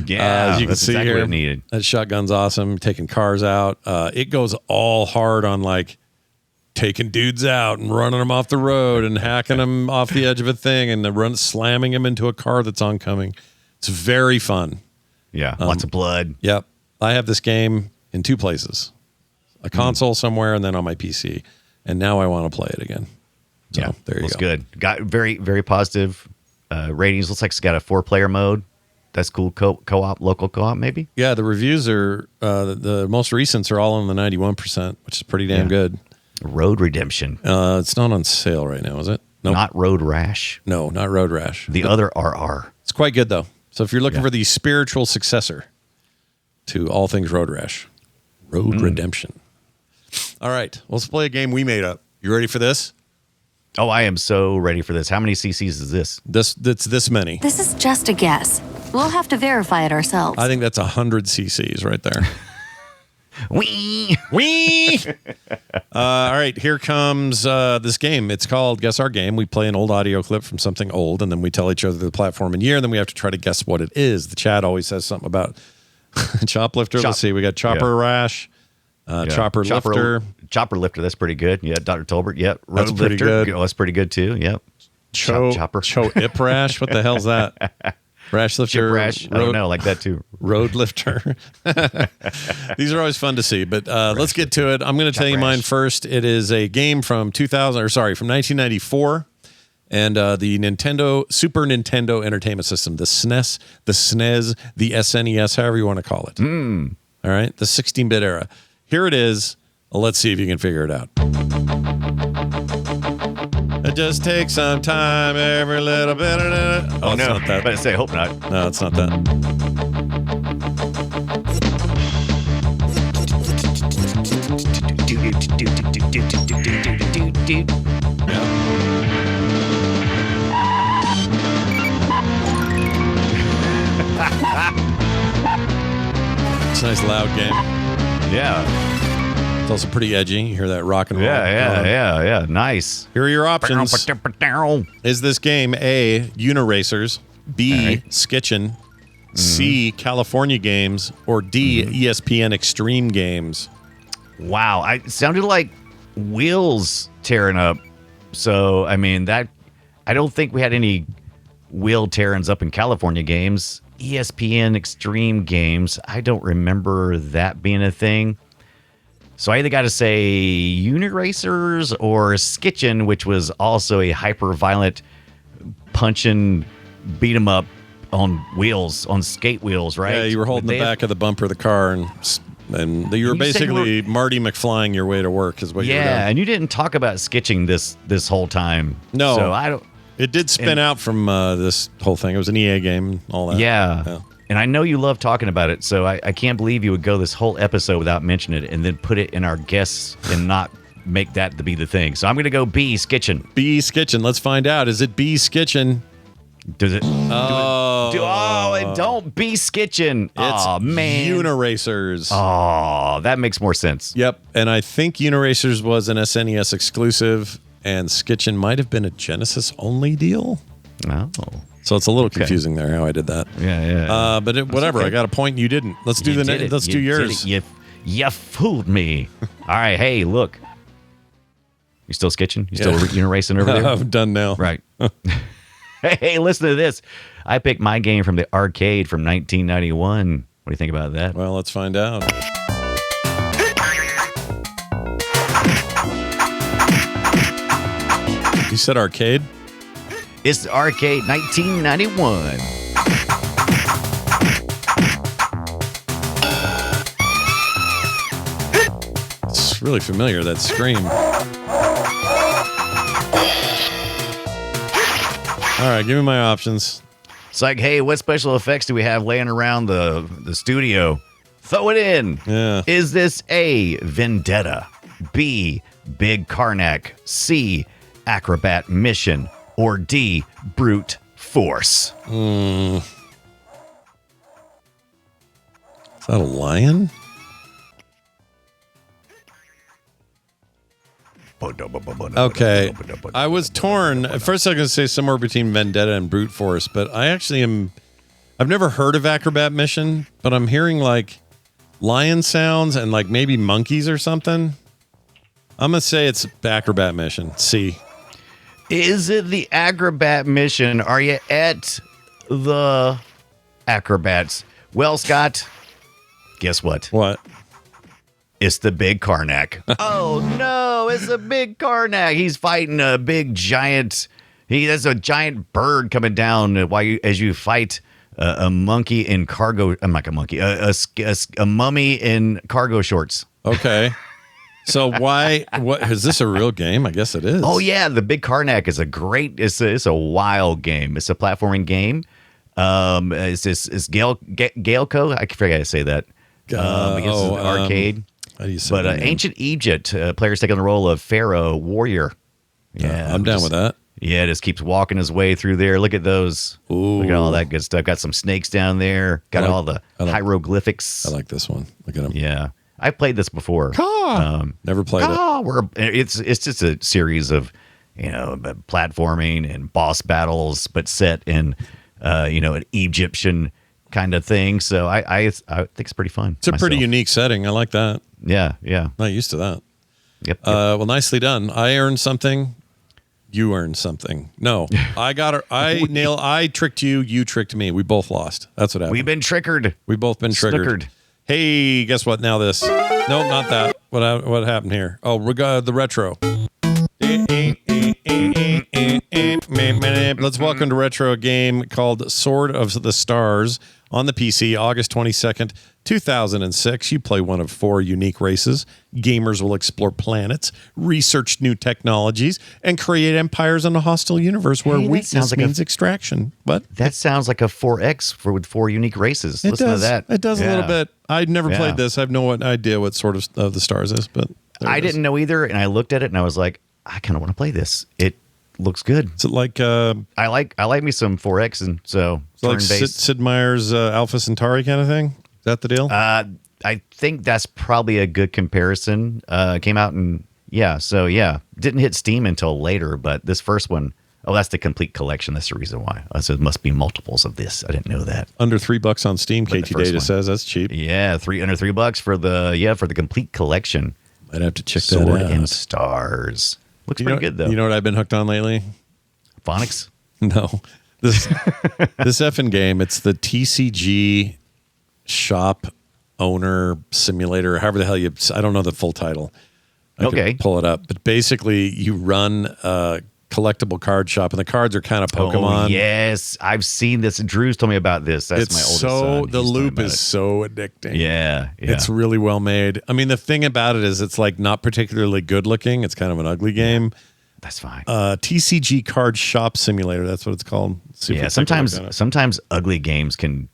S3: Yeah,
S2: as you can see
S3: exactly
S2: here,
S3: what it needed.
S2: That shotgun's awesome. Taking cars out. It goes all hard on like taking dudes out and running them off the road and hacking them off the edge of a thing and slamming them into a car that's oncoming. It's very fun.
S3: Yeah, lots of blood.
S2: Yep. I have this game in two places: a console somewhere, and then on my PC. And now I want to play it again. So, there you go.
S3: Good. Got very, very positive ratings. Looks like it's got a 4-player mode. That's cool. Co-op, local co-op, maybe.
S2: Yeah, the reviews are the most recents are all in the 91%, which is pretty damn good.
S3: Road Redemption.
S2: It's not on sale right now, is it?
S3: Nope. Not Road Rash.
S2: No, not Road Rash.
S3: The other RR.
S2: It's quite good though. So if you're looking for the spiritual successor to all things Road Rash, Road Redemption. All right, let's play a game we made up. You ready for this?
S3: Oh, I am so ready for this. How many CCs is this?
S2: That's this many.
S5: This is just a guess. We'll have to verify it ourselves.
S2: I think that's 100 CCs right there.
S3: Wee!
S2: Wee! All right, here comes this game. It's called Guess Our Game. We play an old audio clip from something old, and then we tell each other the platform and year, and then we have to try to guess what it is. The chat always says something about Choplifter. Let's see. We got Chopper Rash, Chopper Lifter.
S3: Chopper Lifter, that's pretty good. Yeah, Dr. Tolbert. Yep.
S2: That's
S3: Road
S2: pretty
S3: Lifter.
S2: good.
S3: Oh, that's pretty good, too. Yep. Chopper.
S2: Ip Rash? What the hell's that? Rash Lifter.
S3: Chip Rash. I don't know, like that, too.
S2: Road Lifter. These are always fun to see, but let's get to it. I'm going to tell you mine first. It is a game from 1994, and the Super Nintendo Entertainment System, the SNES, the SNES, the SNES, however you want to call it. All right, the 16-bit era. Here it is. Let's see if you can figure it out. It just takes some time, every little bit of it.
S3: Oh,
S2: it's
S3: no.
S2: not that.
S3: But I say, hope not.
S2: No, it's not that. It's a nice loud game.
S3: Yeah.
S2: It's also pretty edgy. You hear that rock and roll.
S3: Yeah. Nice.
S2: Here are your options. Is this game A, Uniracers, B, Skitchin, C, California Games, or D, ESPN Extreme Games?
S3: Wow. It sounded like wheels tearing up. So, I mean, I don't think we had any wheel tearings up in California Games. ESPN Extreme Games, I don't remember that being a thing. So I either got to say Uniracers or Skitchin, which was also a hyper-violent punching beat 'em up on wheels, on skate wheels, right?
S2: Yeah, you were holding the back of the bumper of the car, and you were basically Marty McFlying your way to work, is what you were doing.
S3: Yeah, and you didn't talk about skitching this whole time.
S2: No,
S3: so I don't.
S2: It did spin out from this whole thing. It was an EA game and all that.
S3: Yeah. And I know you love talking about it, so I can't believe you would go this whole episode without mentioning it and then put it in our guests and not make that to be the thing. So I'm going to go B, Skitchin.
S2: B, Skitchin. Let's find out. Is it B, Skitchin?
S3: Does it?
S2: Oh.
S3: And don't be Skitchin. Oh, man.
S2: Uniracers.
S3: Oh, that makes more sense.
S2: Yep. And I think Uniracers was an SNES exclusive, and Skitchin might have been a Genesis-only deal.
S3: Oh.
S2: So it's a little confusing there how I did that.
S3: Yeah.
S2: But whatever. Okay. I got a point and you didn't. Let's do let's do yours.
S3: You fooled me. All right. Hey, look. You still skitching? You still uniracing over there?
S2: I'm done now.
S3: Right. Hey, listen to this. I picked my game from the arcade from 1991. What do you think about that?
S2: Well, let's find out. You said arcade?
S3: It's the arcade 1991.
S2: It's really familiar, that scream. All right, give me my options.
S3: It's like, hey, what special effects do we have laying around the studio? Throw it in.
S2: Yeah.
S3: Is this A, Vendetta, B, Big Karnak, C, Acrobat Mission, or D, Brute Force?
S2: Is that a lion? Okay. I was torn. At first I was going to say somewhere between Vendetta and Brute Force, but I've never heard of Acrobat Mission, but I'm hearing like lion sounds and like maybe monkeys or something. I'm going to say it's Acrobat Mission. C.
S3: Is it the Acrobat Mission? Are you at the Acrobats? Well, Scott, guess what?
S2: What?
S3: It's the Big Karnak. Oh, no, it's a Big Karnak. He's fighting a big giant. There's a giant bird coming down as you fight a monkey in cargo. I'm like a monkey. A mummy in cargo shorts.
S2: Okay. So what is this a real game? I guess it is.
S3: Oh yeah, the Big Karnak is a great. It's a wild game. It's a platforming game. It's Gaelco. I forget how to say that. I guess it's an arcade.
S2: How do you say
S3: But
S2: that name?
S3: ancient Egypt players taking the role of Pharaoh warrior. Yeah,
S2: I'm down with that.
S3: Yeah, just keeps walking his way through there. Look at those.
S2: Ooh.
S3: Look at all that good stuff. Got some snakes down there. Got all the hieroglyphics.
S2: I like this one. Look at him.
S3: Yeah, I played this before.
S2: Never played it.
S3: It's just a series of platforming and boss battles, but set in an Egyptian kind of thing. So I think it's pretty fun.
S2: It's a pretty unique setting. I like that.
S3: Yeah.
S2: Not used to that.
S3: Yep.
S2: Well, nicely done. I earned something. You earned something. No, I got her. I tricked you. You tricked me. We both lost. That's what happened.
S3: We've been trickered.
S2: We've both been triggered.
S3: Snookered.
S2: Hey, guess what? Now this. No, not that. What happened here? Oh, the retro. Let's welcome to retro a game called Sword of the Stars on the PC, August 22nd, 2006. You play one of 4 unique races. Gamers will explore planets, research new technologies, and create empires in a hostile universe where weakness means extraction. But
S3: that sounds like a 4X with 4 unique races. Listen to that.
S2: It does a little bit. I'd never played this. I have no idea what Sword of the Stars is, but
S3: I didn't know either, and I looked at it and I was like, I kind of want to play this. It looks good.
S2: Is it like
S3: I like me some 4X, and so
S2: like Sid Meier's Alpha Centauri kind of thing? Is that the deal?
S3: I think that's probably a good comparison. Came out didn't hit Steam until later, but this first one, that's the complete collection. That's the reason why. So it must be multiples of this. I didn't know that.
S2: Under $3 on Steam,
S3: But
S2: KT Data says that's cheap.
S3: Yeah, under $3 for the complete collection.
S2: I'd have to check that
S3: Sword
S2: out.
S3: and Stars. Looks pretty good though.
S2: You know what I've been hooked on lately?
S3: Phonics?
S2: No. This effing game, it's the TCG Shop Owner Simulator, however the hell I don't know the full title. I can pull it up. But basically, you run a collectible card shop, and the cards are kind of Pokemon.
S3: Oh, yes. I've seen this. Drew's told me about this. That's my oldest son.
S2: The loop is so addicting.
S3: Yeah.
S2: It's really well made. I mean, the thing about it is it's like not particularly good looking. It's kind of an ugly game.
S3: That's fine.
S2: TCG Card Shop Simulator. That's what it's called.
S3: Sometimes ugly games can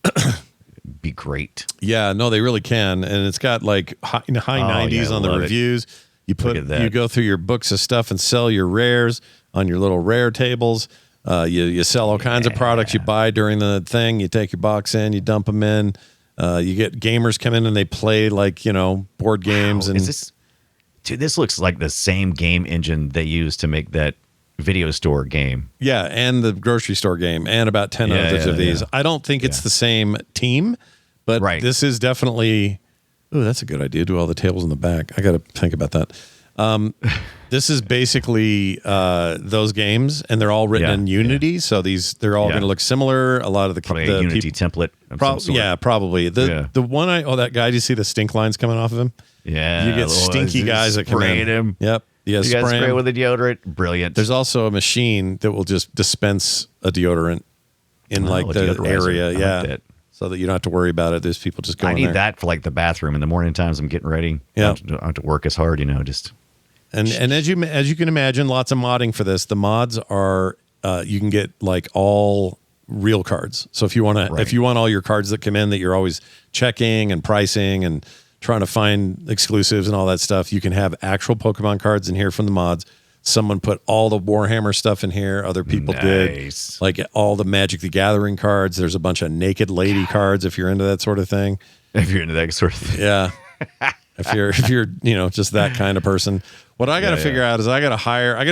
S3: be great.
S2: Yeah, no, they really can. And it's got like high 90s on the reviews. You go through your books of stuff and sell your rares on your little rare tables. You sell all kinds of products you buy during the thing. You take your box in, you dump them in. You get gamers come in and they play board games.
S3: Wow.
S2: And
S3: this looks like the same game engine they used to make that video store game.
S2: Yeah, and the grocery store game, and about 10 others of these. I don't think it's the same team, but this is definitely. Oh, that's a good idea. Do all the tables in the back. I got to think about that. This is basically those games, and they're all written in Unity. So they're all going to look similar. A lot of the
S3: probably a Unity template.
S2: Probably. The one that guy. Do you see the stink lines coming off of him?
S3: Yeah,
S2: you get stinky guys that come in.
S3: Him.
S2: Yep.
S3: You guys spray with a deodorant. Brilliant.
S2: There's also a machine that will just dispense a deodorant in the area. Like so that you don't have to worry about it. There's people just going.
S3: I need that for like the bathroom in the morning times. I'm getting ready.
S2: Yeah,
S3: I don't have to work as hard. Just.
S2: And as you can imagine, lots of modding for this. The mods are you can get like all real cards. So if you want all your cards that come in that you're always checking and pricing and trying to find exclusives and all that stuff, you can have actual Pokemon cards in here from the mods. Someone put all the Warhammer stuff in here. Other people did like all the Magic the Gathering cards. There's a bunch of naked lady cards if you're into that sort of thing.
S3: If you're into that sort of thing.
S2: Yeah. if you're just that kind of person. What I got to figure out is I got to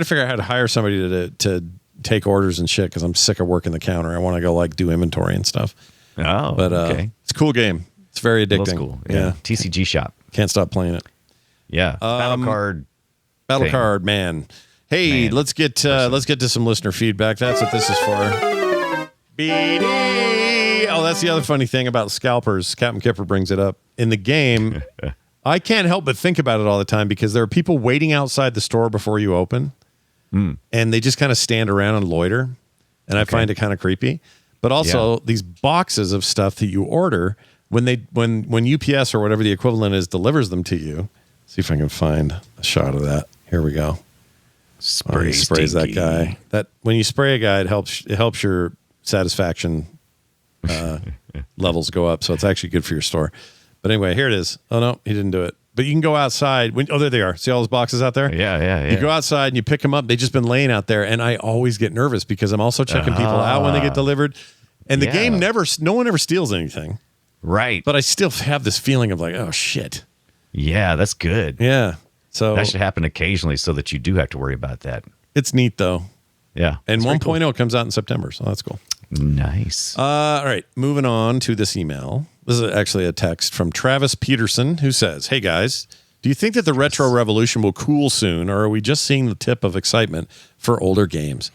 S2: figure out how to hire somebody to take orders and shit because I'm sick of working the counter. I want to go do inventory and stuff.
S3: Oh,
S2: but it's a cool game. It's very addicting.
S3: That's cool. Yeah. TCG Shop.
S2: Can't stop playing it.
S3: Yeah. Battle
S2: card, man. Hey, let's get to some listener feedback. That's what this is for. BD. Oh, that's the other funny thing about scalpers. Captain Kipper brings it up. In the game, I can't help but think about it all the time because there are people waiting outside the store before you open, and they just kind of stand around and loiter, and I find it kind of creepy. but also these boxes of stuff that you order when UPS or whatever the equivalent is delivers them to you. See if I can find a shot of that. Here we go. He sprays that guy. That when you spray a guy, it helps your satisfaction levels go up. So it's actually good for your store. But anyway, here it is. Oh no, he didn't do it. But you can go outside. There they are. See all those boxes out there?
S3: Yeah.
S2: You go outside and you pick them up. They've just been laying out there. And I always get nervous because I'm also checking people out when they get delivered. And the game no one ever steals anything.
S3: Right.
S2: But I still have this feeling of like, oh, shit.
S3: Yeah, that's good.
S2: Yeah. So
S3: that should happen occasionally so that you do have to worry about that.
S2: It's neat, though.
S3: Yeah.
S2: And 1.0 comes out in September. So that's cool.
S3: Nice.
S2: All right. Moving on to this email. This is actually a text from Travis Peterson who says, hey, guys, do you think that the retro revolution will cool soon, or are we just seeing the tip of excitement for older games?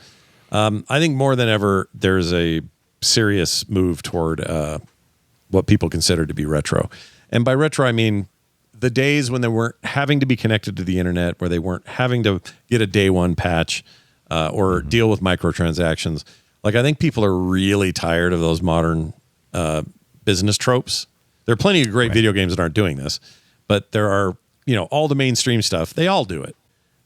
S2: I think more than ever, there's a serious move toward what people consider to be retro. And by retro, I mean the days when they weren't having to be connected to the internet, where they weren't having to get a day one patch or deal with microtransactions. Like, I think people are really tired of those modern business tropes. There are plenty of great video games that aren't doing this, but there are, all the mainstream stuff, they all do it.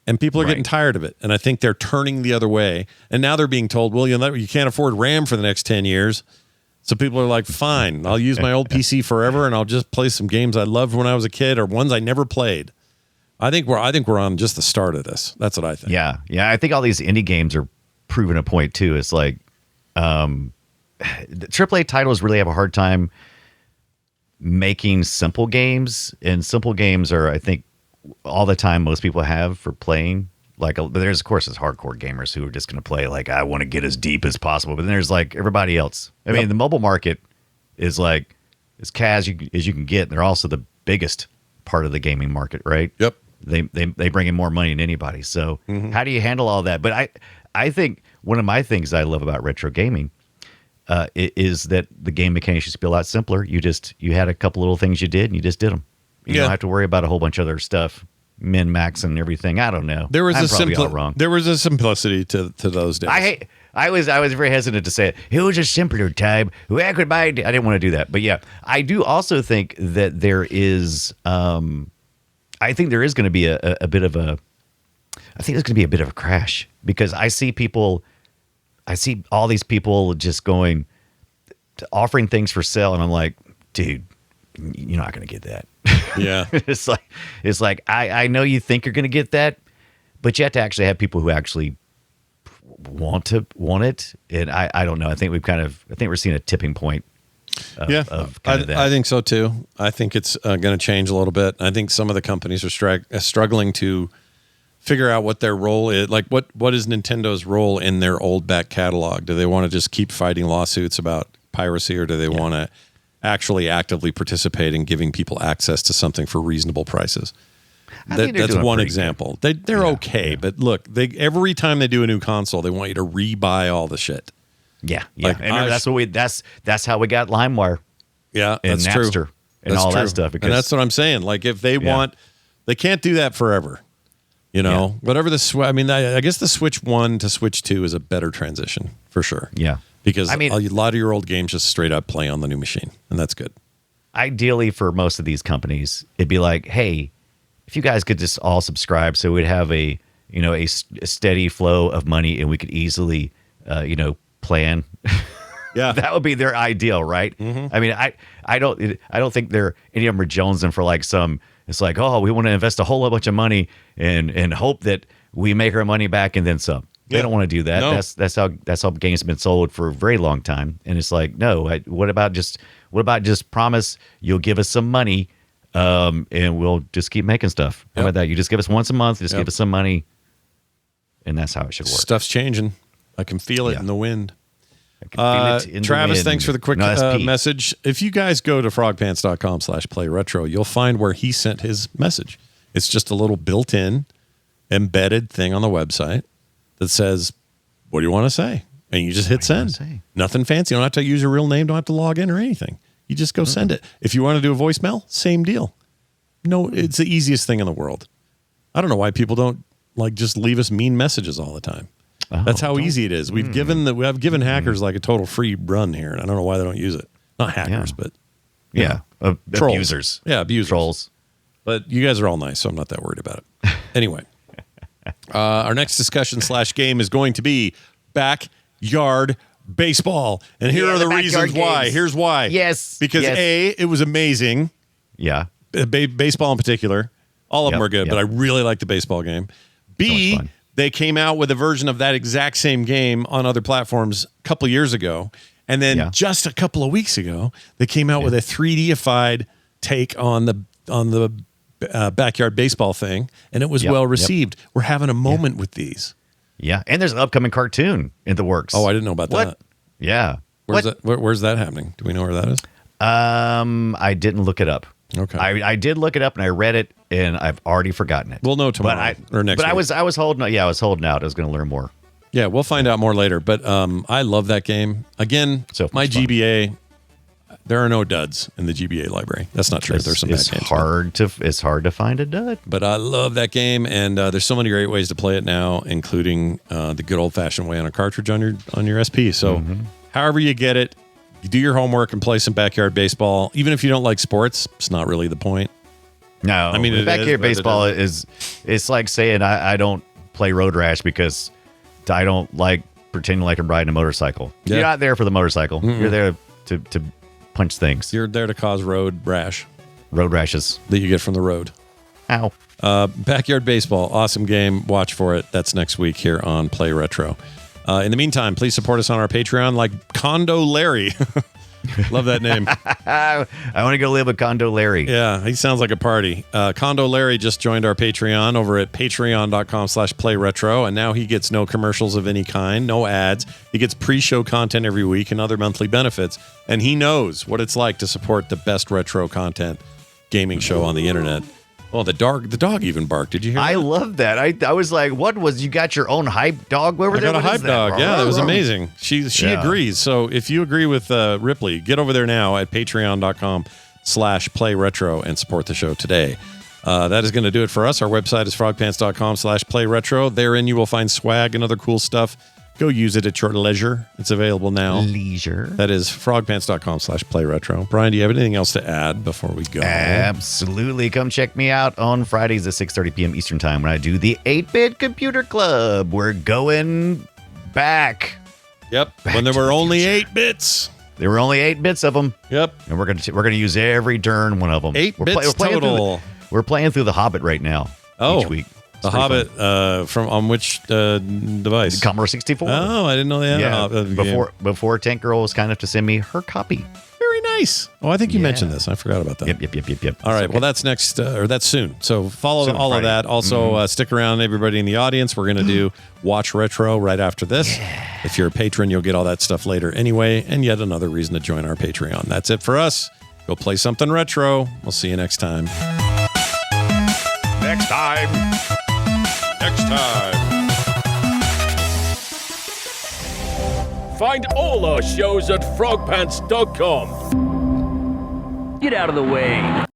S2: And people are getting tired of it. And I think they're turning the other way. And now they're being told, well, you can't afford RAM for the next 10 years. So people are like, fine, I'll use my old PC forever and I'll just play some games I loved when I was a kid or ones I never played. I think we're on just the start of this. That's what I think.
S3: Yeah. I think all these indie games are proving a point too. It's like the AAA titles really have a hard time making simple games, and simple games are, I think, all the time most people have for playing. Like, there's, of course, there's hardcore gamers who are just going to play like, I want to get as deep as possible. But then there's like everybody else. I mean, the mobile market is like as casual as you can get. And they're also the biggest part of the gaming market, right?
S2: Yep.
S3: They bring in more money than anybody. So how do you handle all that? But I think one of my things I love about retro gaming is that the game mechanics used to be a lot simpler. You had a couple little things you did and you just did them. You don't have to worry about a whole bunch of other stuff, min max and everything. I don't know.
S2: There was
S3: wrong.
S2: There was a simplicity to those days.
S3: I was very hesitant to say it. It was a simpler time. I didn't want to do that. But yeah, I do also think that there is. I think there is going to be a bit of a. I think there's going to be a bit of a crash because I see all these people just offering things for sale, and I'm like, dude, you're not going to get that.
S2: Yeah.
S3: It's like I know you think you're going to get that, but you have to actually have people who actually want it. And I don't know. I think we're seeing a tipping point.
S2: I think so too. I think it's going to change a little bit. I think some of the companies are struggling to figure out what their role is. Like, what is Nintendo's role in their old back catalog? Do they want to just keep fighting lawsuits about piracy, or do they want to actually actively participate in giving people access to something for reasonable prices? That's one example. They're okay, but look, every time they do a new console, they want you to rebuy all the shit.
S3: Yeah. Like, and that's how we got LimeWire.
S2: Yeah,
S3: and
S2: that's
S3: Napster
S2: true.
S3: And all that stuff.
S2: And that's what I'm saying. Like, if they want, they can't do that forever. Whatever I guess the Switch 1 to Switch 2 is a better transition for sure.
S3: Yeah.
S2: Because a lot of your old games just straight up play on the new machine, and that's good.
S3: Ideally, for most of these companies, it'd be like, hey, if you guys could just all subscribe, so we'd have a steady flow of money, and we could easily, plan.
S2: Yeah,
S3: that would be their ideal, right? Mm-hmm. I mean, I don't think any of them are jonesing for like some. It's like, oh, we want to invest a whole bunch of money and hope that we make our money back and then some. They don't want to do that. No. That's how games have been sold for a very long time. And it's like, no. What about just promise you'll give us some money, and we'll just keep making stuff. How about that? You just give us once a month, just give us some money, and that's how it should work.
S2: Stuff's changing. I can feel it in the wind. Travis, thanks for the quick message. If you guys go to frogpants.com/playretro, you'll find where he sent his message. It's just a little built-in embedded thing on the website that says, what do you want to say? And you just hit send. Nothing fancy. You don't have to use your real name. Don't have to log in or anything. You just go send it. If you want to do a voicemail, same deal. No, it's the easiest thing in the world. I don't know why people don't just leave us mean messages all the time. That's how easy it is. I've given hackers like a total free run here, and I don't know why they don't use it. Not hackers, but
S3: trolls. Abusers.
S2: Yeah, abusers.
S3: Trolls.
S2: But you guys are all nice, so I'm not that worried about it. Anyway, our next discussion / game is going to be backyard baseball, and here are the reasons why.
S3: Games.
S2: Here's why.
S3: Yes,
S2: because A, it was amazing.
S3: Yeah,
S2: baseball in particular. All of them were good, but I really like the baseball game. B, they came out with a version of that exact same game on other platforms a couple years ago. And then just a couple of weeks ago, they came out with a 3D-ified take on the backyard baseball thing, and it was well received. We're having a moment with these.
S3: Yeah, and there's an upcoming cartoon in the works.
S2: Oh, I didn't know about that.
S3: Yeah.
S2: Where's that happening? Do we know where that is?
S3: I didn't look it up.
S2: Okay.
S3: I did look it up, and I read it, and I've already forgotten it.
S2: We'll know tomorrow or next week.
S3: I was holding out. Yeah, I was holding out. I was going to learn more.
S2: Yeah, we'll find out more later. But I love that game. Again, my GBA, there are no duds in the GBA library. That's not true. There's some bad games.
S3: It's hard to find a dud.
S2: But I love that game, and there's so many great ways to play it now, including the good old-fashioned way on a cartridge on your SP. So however you get it, you do your homework and play some backyard baseball. Even if you don't like sports, it's not really the point.
S3: No, I mean, backyard baseball it's like saying I don't play Road Rash because I don't like pretending like I'm riding a motorcycle. Yeah. You're not there for the motorcycle. You're there to punch things.
S2: You're there to cause road rash.
S3: Road rashes.
S2: That you get from the road.
S3: Ow.
S2: Backyard baseball. Awesome game. Watch for it. That's next week here on Play Retro. In the meantime, please support us on our Patreon like Condo Larry. Love that name.
S3: I want to go live with Condo Larry.
S2: Yeah, he sounds like a party. Condo Larry just joined our Patreon over at patreon.com/playretro, and now he gets no commercials of any kind, no ads. He gets pre-show content every week and other monthly benefits, and he knows what it's like to support the best retro content gaming show on the internet. Oh, the dog even barked. Did you hear that?
S3: I love that. I was like, what was, you got your own hype dog over there?
S2: I got a hype dog. Yeah, that was amazing. She agrees. So if you agree with Ripley, get over there now at patreon.com/playretro and support the show today. That is going to do it for us. Our website is frogpants.com/playretro. Therein you will find swag and other cool stuff. Go use it at your leisure. It's available now.
S3: Leisure.
S2: That is frogpants.com/playretro. Brian, do you have anything else to add before we go?
S3: Absolutely. Come check me out on Fridays at 6:30 p.m. Eastern Time when I do the 8-Bit Computer Club. We're going back.
S2: Yep. When there were only 8 bits.
S3: There were only 8 bits of them.
S2: Yep.
S3: And we're gonna use every darn one of them.
S2: 8 bits total.
S3: We're playing through The Hobbit right now. Each week.
S2: The Hobbit on which device?
S3: Commodore 64.
S2: Oh, I didn't know they had a Hobbit game.
S3: Before Tank Girl was kind enough to send me her copy.
S2: Very nice. Oh, I think you mentioned this. I forgot about that.
S3: Yep.
S2: All right. Well, that's next, or that's soon. So follow all Friday. Of that. Also, stick around, everybody in the audience. We're going to do Watch Retro right after this. Yeah. If you're a patron, you'll get all that stuff later anyway. And yet another reason to join our Patreon. That's it for us. Go play something retro. We'll see you next time.
S3: Next time.
S6: Find all our shows at frogpants.com.
S1: Get out of the way.